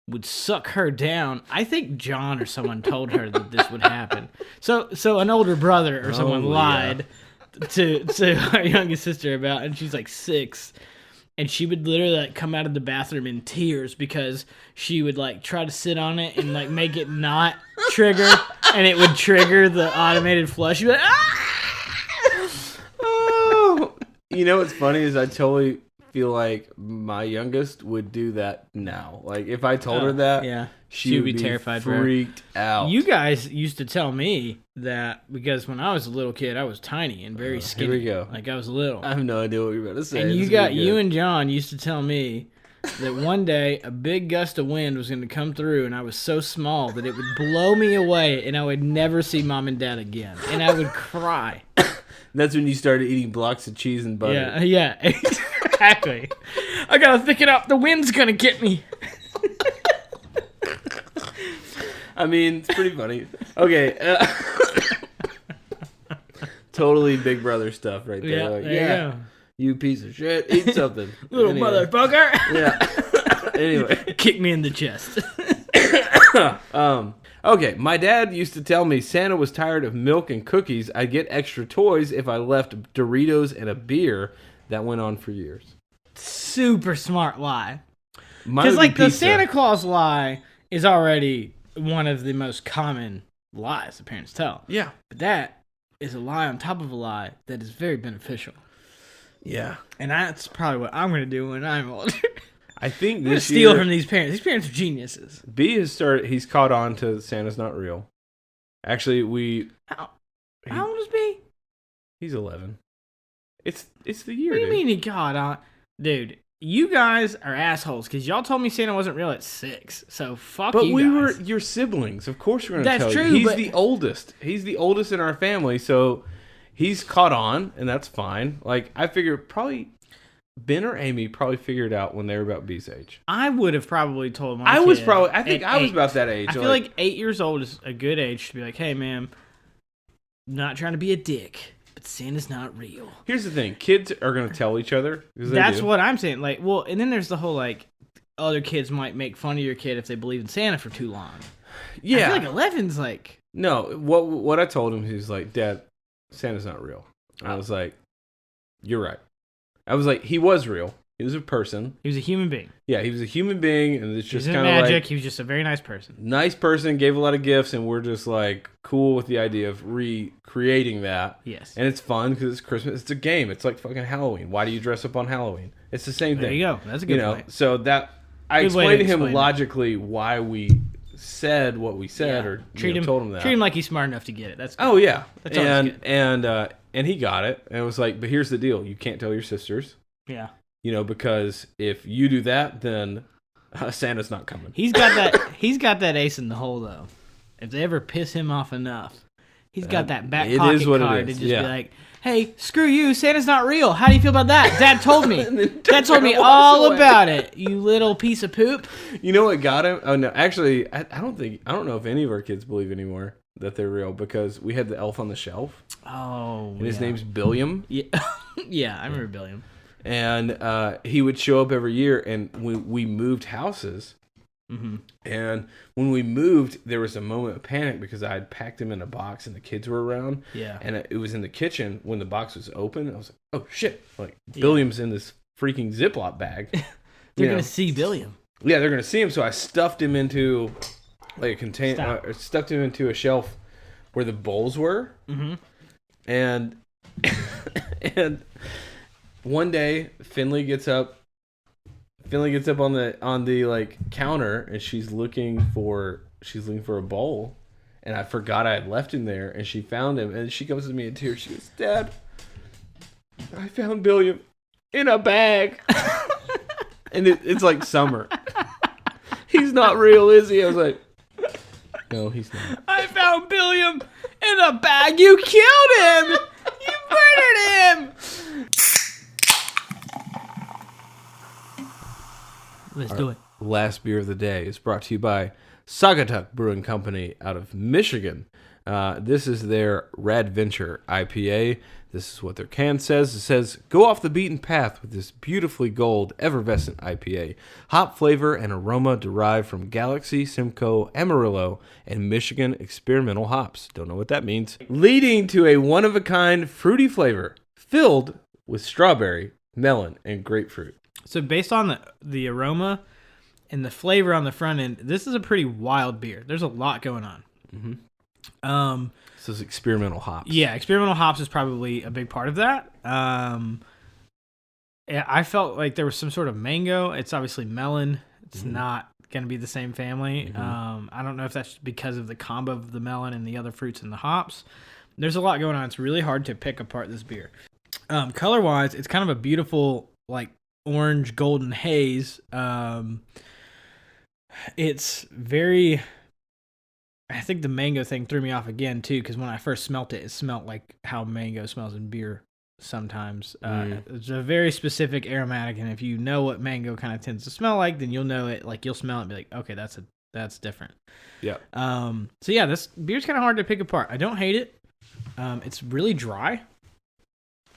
would suck her down. I think John or someone told her that this would happen. So an older brother or someone lied to our youngest sister about, and she's like 6. And she would literally like come out of the bathroom in tears because she would like try to sit on it and like make it not trigger, and it would trigger the automated flush. She'd be like, ah! Oh, you know what's funny is I totally feel like my youngest would do that now. Like if I told her that, yeah, she would be terrified, freaked out. You guys used to tell me that because when I was a little kid, I was tiny and very skinny. Here we go. Like I was little. I have no idea what you're about to say. And This you and John used to tell me that one day a big gust of wind was going to come through, and I was so small that it would blow me away, and I would never see Mom and Dad again, and I would cry. That's when you started eating blocks of cheese and butter. Yeah, exactly. I gotta thick it up. The wind's gonna get me. I mean, it's pretty funny. Okay. Totally Big Brother stuff right there. Yeah, Like, there you go. you piece of shit. Eat something. Little Anyway. motherfucker. Yeah. Anyway. Kick me in the chest. Okay, my dad used to tell me Santa was tired of milk and cookies. I'd get extra toys if I left Doritos and a beer. That went on for years. Super smart lie. Mine Because would be like the pizza. Santa Claus lie is already one of the most common lies that parents tell. Yeah. But that is a lie on top of a lie that is very beneficial. Yeah. And that's probably what I'm going to do when I'm older. I think I'm going to this steal year, from these parents. These parents are geniuses. B has started. He's caught on to Santa's not real. Actually, How old is B? he's 11. It's the year. What do you dude. mean he got on? Dude, You guys are assholes because y'all told me Santa wasn't real at 6. So fuck But you we guys. were your siblings. Of course we're going to That's tell true, you. He's but- the oldest. He's the oldest in our family, so he's caught on, and that's fine. Like, I figure probably Ben or Amy probably figured out when they were about B's age. I would have probably told my I was kid probably, I think at I was 8. about that age. I feel like 8 years old is a good age to be like, hey, ma'am, not trying to be a dick, but Santa's not real. Here's the thing. Kids are going to tell each other. 'Cause they That's do. what I'm saying. Like, well, and then there's the whole, like, other kids might make fun of your kid if they believe in Santa for too long. Yeah. I feel like 11's like... No, what I told him, he was like, Dad, Santa's not real. I was like, you're right. I was like, he was real. He was a person. He was a human being. Yeah, he was a human being, and it's He just wasn't kind of magic. like... He was just a very nice person. Nice person, gave a lot of gifts, and we're just like cool with the idea of recreating that. Yes. And it's fun because it's Christmas. It's a game. It's like fucking Halloween. Why do you dress up on Halloween? It's the same There thing. you go. That's a good point. So that I Good way to explained to him explain it. logically why we said what we said, Yeah. or Treat told him that. him like he's smart enough to get it. That's good. Oh yeah, That's always good. and he got it, and it was like, but here's the deal: you can't tell your sisters, Yeah. because if you do that, then Santa's not coming. He's got that. He's got that ace in the hole though. If they ever piss him off enough, he's got that back it pocket is what it card to is, just yeah. be like, "Hey, screw you! Santa's not real. How do you feel about that? Dad told me. And then Dad told me walks all away. about it. You little piece of poop." You know what got him? Oh no, actually, I don't know if any of our kids believe anymore that they're real, because we had the elf on the shelf, Oh, and his yeah. name's Billiam, Yeah, yeah. I remember Billiam. and he would show up every year, and we moved houses. Mm-hmm. And when we moved, there was a moment of panic because I had packed him in a box and the kids were around. Yeah. And it was in the kitchen when the box was open. I was like, oh shit. Like, Billiam's in this freaking Ziploc bag. They're gonna see Billiam. Yeah, they're going to see him. So I stuffed him into like a container, stuffed him into a shelf where the bowls were. Mm-hmm. And, and one day, Finley gets up on the like counter, and she's looking for a bowl, and I forgot I had left him there, and she found him, and she comes to me in tears. She goes, Dad, I found Billiam in a bag. And it's like summer. He's not real, is he? I was like, no, he's not. I found Billiam in a bag. You killed him. You murdered him. Let's do it. Last beer of the day is brought to you by Saugatuck Brewing Company out of Michigan. This is their Radventure IPA. This is what their can says. It says, go off the beaten path with this beautifully gold, effervescent IPA. Hop flavor and aroma derived from Galaxy, Simcoe, Amarillo, and Michigan experimental hops. Don't know what that means. Leading to a one-of-a-kind fruity flavor filled with strawberry, melon, and grapefruit. So based on the aroma and the flavor on the front end, this is a pretty wild beer. There's a lot going on. Mm-hmm. This is experimental hops. Yeah, experimental hops is probably a big part of that. I felt like there was some sort of mango. It's obviously melon. It's not going to be the same family. I don't know if that's because of the combo of the melon and the other fruits and the hops. There's a lot going on. It's really hard to pick apart this beer. Color-wise, it's kind of a beautiful, like, orange golden haze. It's very... I think the mango thing threw me off again, too, because when I first smelt it, it smelled like how mango smells in beer sometimes. It's a very specific aromatic, and if you know what mango kind of tends to smell like, then you'll know it. Like, you'll smell it and be like, okay, that's different. Yeah. So, yeah, this beer's kind of hard to pick apart. I don't hate it. It's really dry.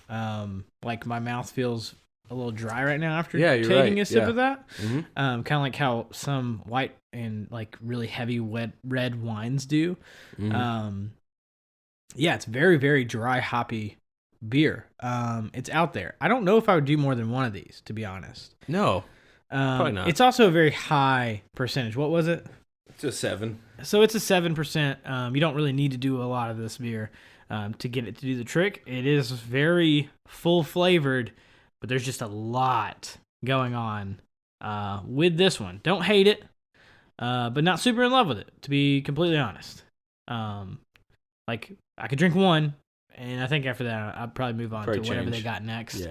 Like, my mouth feels a little dry right now after taking a sip of that. Mm-hmm. Kind of like how some white and like really heavy red wines do. Mm-hmm. Yeah, it's very, very dry, hoppy beer. It's out there. I don't know if I would do more than one of these, to be honest. No, probably not. It's also a very high percentage. What was it? It's a 7. So it's a 7%. You don't really need to do a lot of this beer to get it to do the trick. It is very full flavored, but there's just a lot going on with this one. Don't hate it, but not super in love with it, to be completely honest. Like, I could drink one, and I think after that, I'd probably move on to whatever they got next.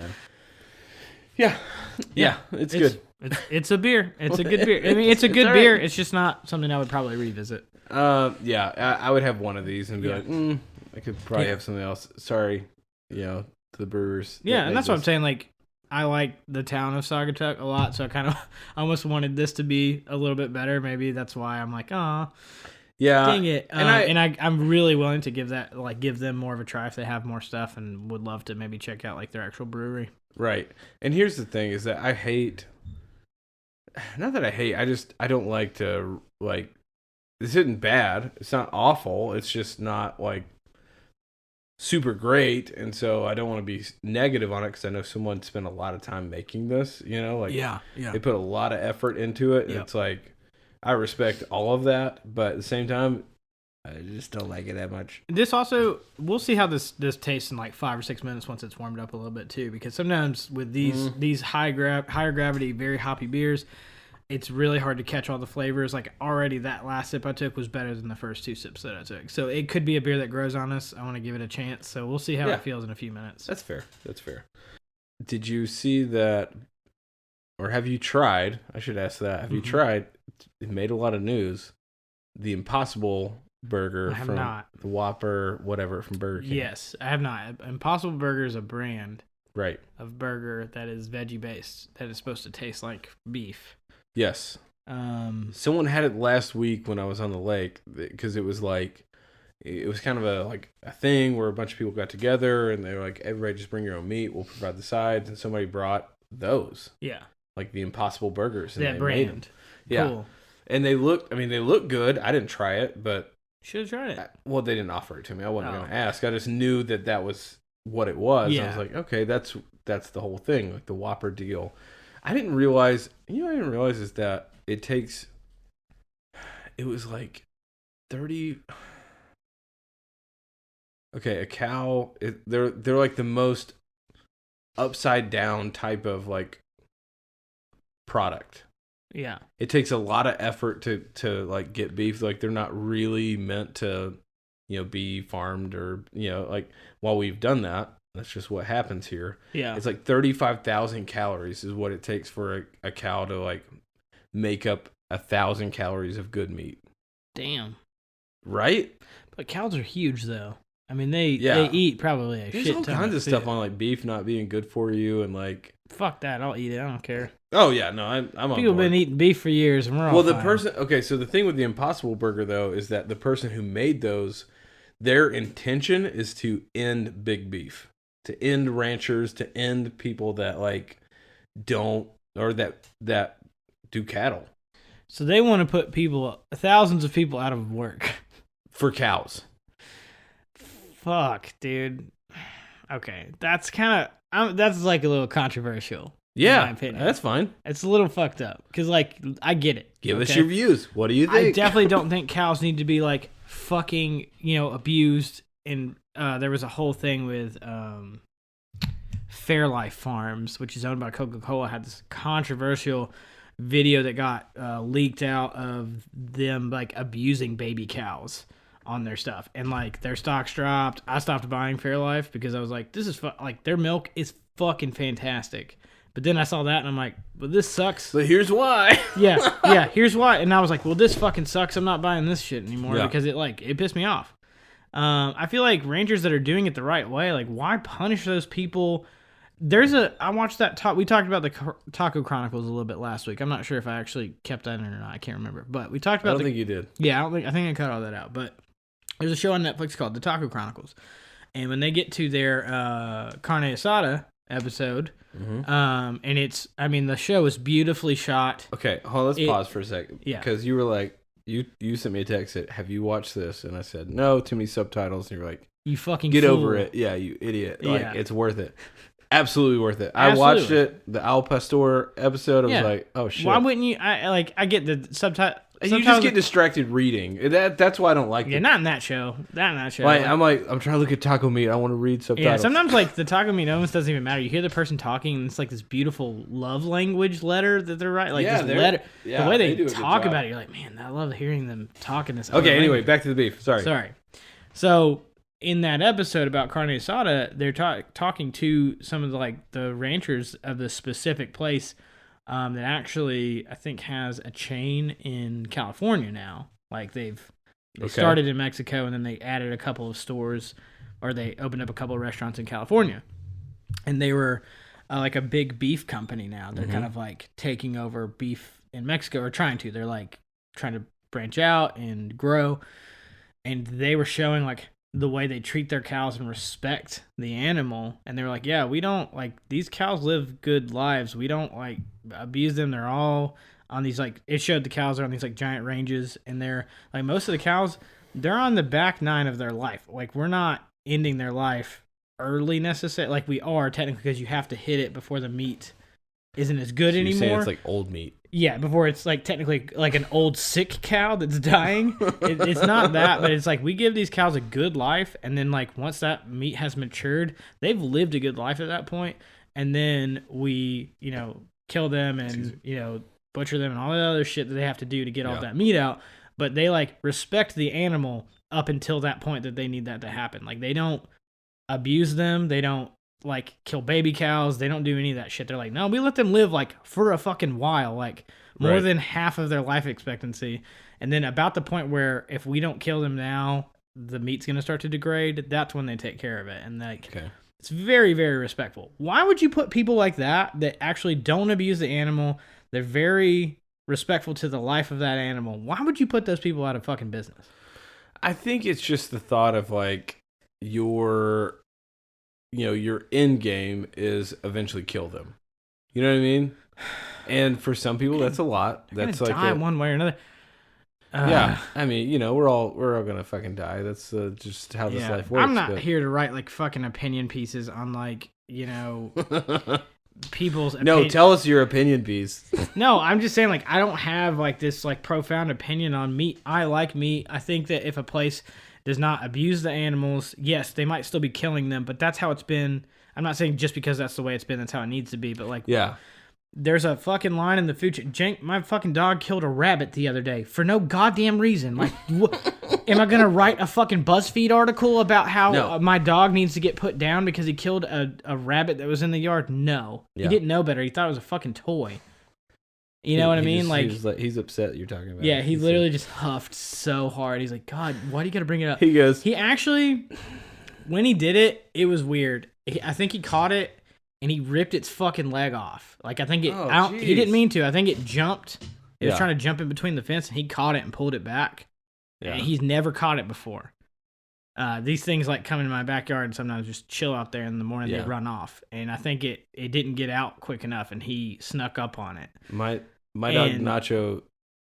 Yeah, it's good. It's a beer. It's a good beer. I mean, it's a good all beer. right. It's just not something I would probably revisit. I would have one of these and be like, I could probably Yeah. have something else. Sorry, to the brewers. Yeah, and that's what I'm saying. Like, I like the town of Saugatuck a lot, so I kind of almost wanted this to be a little bit better. Maybe that's why I'm like, oh, Yeah, dang it. and I'm really willing to give them more of a try if they have more stuff, and would love to maybe check out like their actual brewery. right. And here's the thing: is that I hate. Not that I hate. I don't like to like. This isn't bad. It's not awful. It's just not like super great, and so I don't want to be negative on it because I know someone spent a lot of time making this. They put a lot of effort into it, and it's like I respect all of that, but at the same time, I just don't like it that much. This also, we'll see how this tastes in like 5 or 6 minutes once it's warmed up a little bit too, because sometimes with these higher gravity, very hoppy beers, it's really hard to catch all the flavors. Like already that last sip I took was better than the first 2 sips that I took. So it could be a beer that grows on us. I want to give it a chance. So we'll see how it feels in a few minutes. That's fair. Did you see that, or have you tried? I should ask that. Have you tried? It made a lot of news. The Impossible Burger from the Whopper, whatever, from Burger King. Yes, I have not. Impossible Burger is a brand of burger that is veggie based, that is supposed to taste like beef. Yes. Someone had it last week when I was on the lake because it was kind of a thing where a bunch of people got together and they were like, everybody just bring your own meat. We'll provide the sides. And somebody brought those. Yeah. Like the Impossible Burgers. And that brand. Yeah. Cool. And they look good. I didn't try it, but. Should have tried it. Well, they didn't offer it to me. I wasn't going to ask. I just knew that was what it was. Yeah. I was like, okay, that's the whole thing, like the Whopper deal. I didn't realize is that it was like 30. Okay, a cow, they're like the most upside down type of like product. Yeah. It takes a lot of effort to like get beef. Like they're not really meant to, be farmed or, like while we've done that. That's just what happens here. Yeah. It's like 35,000 calories is what it takes for a cow to like make up 1,000 calories of good meat. Damn. Right? But cows are huge though. I mean, they eat probably a shit ton. There's all kinds of stuff on like beef not being good for you and like. Fuck that. I'll eat it. I don't care. Oh yeah. No, I'm on People have been eating beef for years and we're all fine. Okay, so the thing with the Impossible Burger though is that the person who made those, their intention is to end big beef. To end ranchers, to end people that like don't or that do cattle. So they want to put thousands of people out of work for cows. Fuck, dude. Okay, that's that's like a little controversial. Yeah, in my opinion. That's fine. It's a little fucked up because like I get it. Give us your views. What do you think? I definitely don't think cows need to be like fucking abused. And there was a whole thing with Fairlife Farms, which is owned by Coca-Cola, had this controversial video that got leaked out of them like abusing baby cows on their stuff, and like their stocks dropped. I stopped buying Fairlife because I was like, this is like their milk is fucking fantastic. But then I saw that and I'm like, well, this sucks. But here's why. yeah, here's why. And I was like, well, this fucking sucks. I'm not buying this shit anymore because it pissed me off. I feel like ranchers that are doing it the right way, like why punish those people? I watched that we talked about the Taco Chronicles a little bit last week. I'm not sure if I actually kept that in or not. I can't remember, but we talked about. I don't think you did. Yeah, I think I cut all that out. But there's a show on Netflix called The Taco Chronicles, and when they get to their carne asada episode, and the show is beautifully shot. Okay, let's pause for a second. Yeah, because you were like. You sent me a text that, have you watched this? And I said, no, too many subtitles. And you're like, you fucking get fool. over it. Yeah, you idiot. Like, it's worth it. Absolutely worth it. I watched it, the Al Pastor episode. I was like, oh, shit. Why wouldn't you? I get the subtitle. You just get distracted reading. That's why I don't like it. Yeah, not in that show. Like, I'm trying to look at taco meat. I want to read subtitles. Yeah, sometimes like the taco meat almost doesn't even matter. You hear the person talking, and it's like this beautiful love language letter that they're writing. Like this letter, the way they talk about it, you're like, man, I love hearing them talking this. Okay, anyway, back to the beef. Sorry. So in that episode about carne asada, they're talking to some of the ranchers of the specific place that actually I think has a chain in California now. Like they started in Mexico and then they added a couple of stores, or they opened up a couple of restaurants in California, and they were like a big beef company now. They're kind of like taking over beef in Mexico, or trying to. They're like trying to branch out and grow, and they were showing like the way they treat their cows and respect the animal. And they were like, yeah, we don't like, these cows live good lives. We don't like abuse them. They're all on these like, it showed the cows are on these like giant ranges, and they're like, most of the cows, they're on the back nine of their life. Like we're not ending their life early necessarily. Like we are technically, because you have to hit it before the meat isn't as good so anymore. Saying it's like old meat. Yeah, before it's like technically like an old sick cow that's dying. It's not that, but it's like we give these cows a good life, and then like once that meat has matured, they've lived a good life at that point, and then we, kill them and, butcher them and all the other shit that they have to do to get all that meat out. But they like respect the animal up until that point that they need that to happen. Like they don't abuse them. They don't like kill baby cows. They don't do any of that shit. They're like, no, we let them live like for a fucking while, like more than half of their life expectancy. And then about the point where if we don't kill them now, the meat's going to start to degrade. That's when they take care of it. And like, it's very, very respectful. Why would you put people like that actually don't abuse the animal? They're very respectful to the life of that animal. Why would you put those people out of fucking business? I think it's just the thought of like your end game is eventually kill them. You know what I mean? And for some people, that's a lot. That's like die one way or another. Yeah, I mean, we're all gonna fucking die. That's just how this life works. I'm not here to write like fucking opinion pieces on like people's. No, tell us your opinion piece. No, I'm just saying like I don't have like this like profound opinion on meat. I like meat. I think that if a place does not abuse the animals, yes, they might still be killing them, but that's how it's been. I'm not saying just because that's the way it's been, that's how it needs to be, but like, there's a fucking line in the future. Jank, my fucking dog killed a rabbit the other day for no goddamn reason. Like, am I gonna write a fucking BuzzFeed article about how my dog needs to get put down because he killed a rabbit that was in the yard? No, he didn't know better. He thought it was a fucking toy. You know what I mean? He's upset you're talking about. Yeah, he literally just huffed so hard. He's like, God, why do you got to bring it up? He goes. He actually, when he did it, it was weird. I think he caught it and he ripped its fucking leg off. Like I think it. He didn't mean to. I think it jumped. It was trying to jump in between the fence, and he caught it and pulled it back. Yeah. And he's never caught it before. These things like come into my backyard and sometimes just chill out there in the morning. They run off, and I think it didn't get out quick enough, and he snuck up on it. My dog Nacho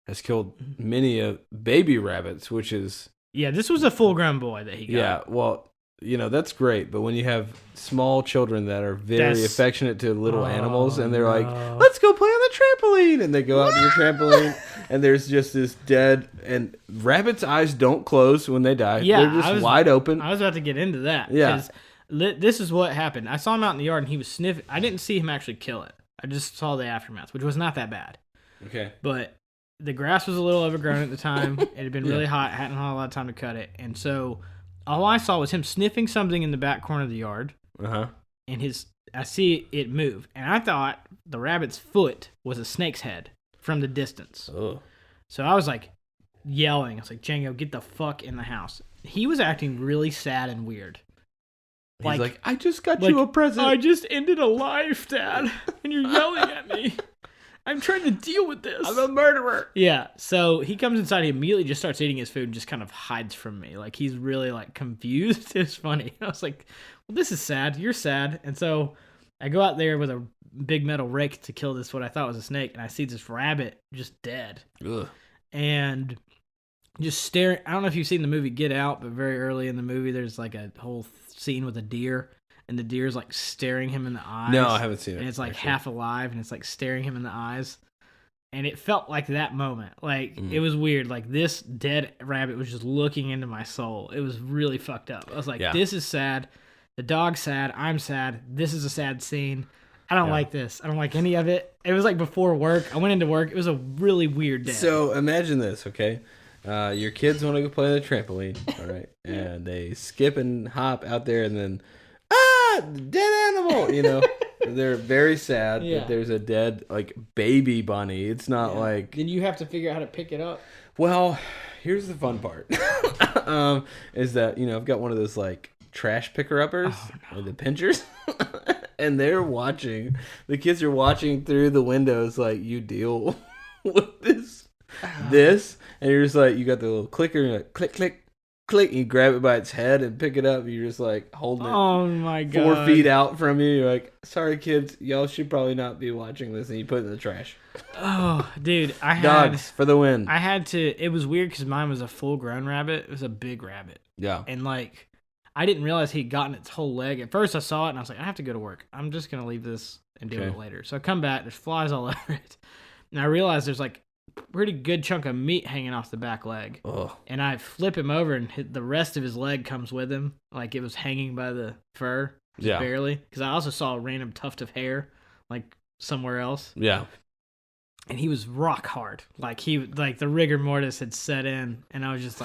has killed many baby rabbits, which is this was a full-grown boy that he got. Yeah, well, that's great, but when you have small children that are very affectionate to little animals, and they're like, let's go play on the trampoline, and they go out to the trampoline, and there's just this dead, and rabbits' eyes don't close when they die. They're just wide open. I was about to get into that. Yeah. This is what happened. I saw him out in the yard, and he was sniffing. I didn't see him actually kill it. I just saw the aftermath, which was not that bad. Okay. But the grass was a little overgrown at the time. It had been really hot. I hadn't had a lot of time to cut it. And so all I saw was him sniffing something in the back corner of the yard. Uh-huh. And I see it move. And I thought the rabbit's foot was a snake's head from the distance. Oh. So I was like yelling. I was like, Django, get the fuck in the house. He was acting really sad and weird. He's like, I just got you a present. I just ended a life, Dad. And you're yelling at me. I'm trying to deal with this. I'm a murderer. Yeah. So he comes inside. He immediately just starts eating his food and just kind of hides from me. Like he's really like confused. It's funny. I was like, well, this is sad. You're sad. And so I go out there with a big metal rake to kill this, what I thought was a snake. And I see this rabbit just dead. Ugh. And just staring. I don't know if you've seen the movie Get Out, but very early in the movie, there's like a whole scene with a deer. And the deer's like staring him in the eyes. No, I haven't seen it. And it's like half alive, and it's like staring him in the eyes. And it felt like that moment. Like, it was weird. Like, this dead rabbit was just looking into my soul. It was really fucked up. I was like, this is sad. The dog's sad. I'm sad. This is a sad scene. I don't like this. I don't like any of it. It was like before work. I went into work. It was a really weird day. So imagine this, okay? Your kids want to go play on the trampoline, all right, and they skip and hop out there, and then dead animal. They're very sad that there's a dead baby bunny. It's not like. Then you have to figure out how to pick it up. Well, here's the fun part. Is that I've got one of those trash picker uppers, the pinchers, and they're watching. The kids are watching through the windows you deal with this, and you're just you got the little clicker, and you're click, click, click, and you grab it by its head and pick it up, and you're just holding it. Oh my god! 4 feet out from you. You're sorry kids, y'all should probably not be watching this, and you put it in the trash. Oh, dude, Dogs for the win. I had to. It was weird because mine was a full-grown rabbit. It was a big rabbit. Yeah, and I didn't realize he'd gotten its whole leg. At first, I saw it and I was like, I have to go to work. I'm just gonna leave this and deal with it later. So I come back. There's flies all over it, and I realized there's pretty good chunk of meat hanging off the back leg. Ugh. And I flip him over and the rest of his leg comes with him. It was hanging by the fur. Just barely. Because I also saw a random tuft of hair somewhere else. Yeah. And he was rock hard. The rigor mortis had set in, and I was just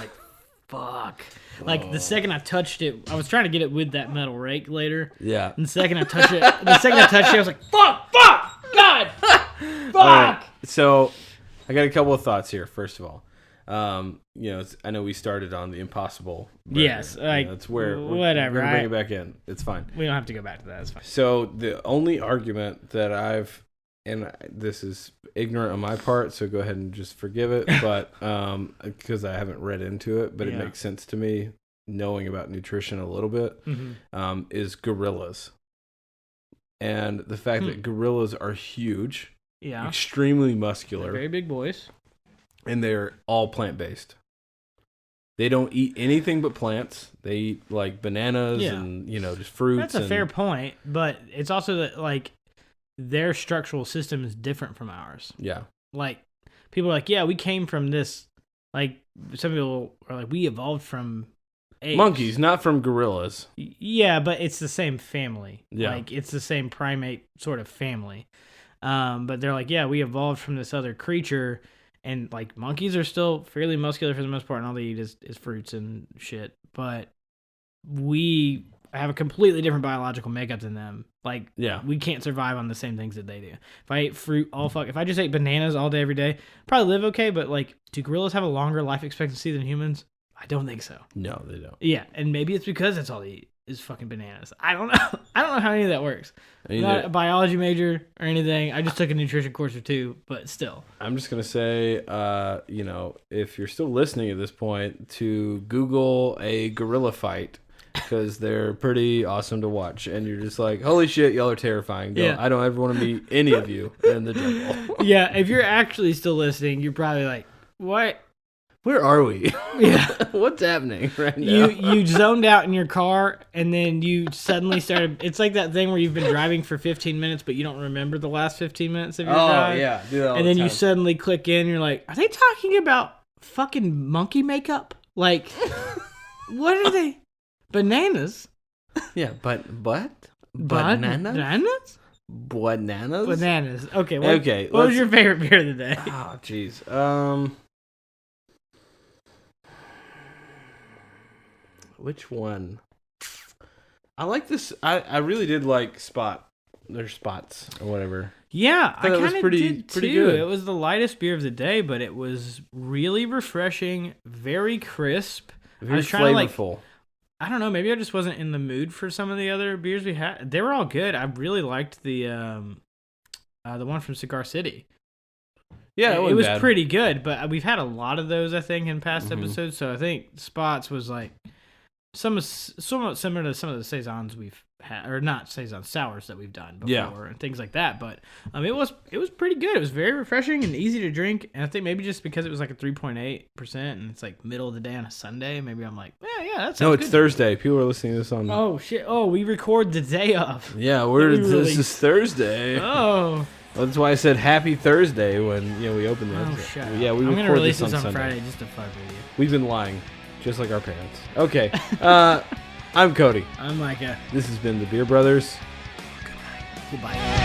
fuck. The second I touched it, I was trying to get it with that metal rake later. Yeah. And the second I touched it, I was like, fuck, God, fuck. Right. So I got a couple of thoughts here. First of all, I know we started on the impossible burger. Yes, that's where whatever. We're gonna bring it back in. It's fine. We don't have to go back to that. It's fine. So the only argument that and this is ignorant on my part, so go ahead and just forgive it, but because I haven't read into it, but it makes sense to me knowing about nutrition a little bit, is gorillas. And the fact that gorillas are huge, extremely muscular, they're very big boys, and they're all plant-based. They don't eat anything but plants. They eat bananas and just fruits. That's a fair point, but it's also that their structural system is different from ours. Yeah. People are we came from this. Some people are we evolved from apes. Monkeys, not from gorillas. Yeah, but it's the same family. Yeah. It's the same primate sort of family. But they're we evolved from this other creature, and monkeys are still fairly muscular for the most part, and all they eat is fruits and shit. But we have a completely different biological makeup than them. We can't survive on the same things that they do. If I ate fruit if I just ate bananas all day every day, I'd probably live okay, but do gorillas have a longer life expectancy than humans? I don't think so. No, they don't. Yeah, and maybe it's because that's all they eat is fucking bananas. I don't know. I don't know how any of that works. I'm not a biology major or anything. I just took a nutrition course or two, but still. I'm just going to say, if you're still listening at this point, to Google a gorilla fight, because they're pretty awesome to watch, and you're just holy shit, y'all are terrifying. I don't ever want to meet any of you in the jungle. Yeah, if you're actually still listening, you're probably what? Where are we? Yeah. What's happening right now? You zoned out in your car, and then you suddenly started. It's like that thing where you've been driving for 15 minutes, but you don't remember the last 15 minutes of your drive. Oh, yeah. Do that all and then the time. You suddenly click in, you're like, are they talking about fucking monkey makeup? What are they? Bananas? Yeah, but bananas? Bananas? Bananas. Okay. Okay. What was your favorite beer of the day? Oh, jeez. Which one? I like this. I really did like Spot. Their Spots or whatever. Yeah, I kind of did pretty too. good. It was the lightest beer of the day, but it was really refreshing, very crisp. Very I was trying flavorful. I don't know. Maybe I just wasn't in the mood for some of the other beers we had. They were all good. I really liked the one from Cigar City. Yeah, it was pretty good. But we've had a lot of those, I think, in past episodes. So I think Spots was somewhat similar to some of the saisons we've had, or not saison sours that we've done before, and things like that. But it was pretty good. It was very refreshing and easy to drink. And I think maybe just because it was a 3.8% and it's middle of the day on a Sunday, maybe I'm yeah, that's no. It's good. Thursday. People are listening to this on. Oh shit! Oh, we record the day of. Yeah, this is Thursday. Oh. Well, that's why I said Happy Thursday when we opened this. Oh shit! Yeah, I'm gonna release this on Sunday. Friday just to fuck with you. We've been lying, just like our parents. Okay, I'm Cody. I'm Micah. This has been the Beer Brothers. Good night. Goodbye.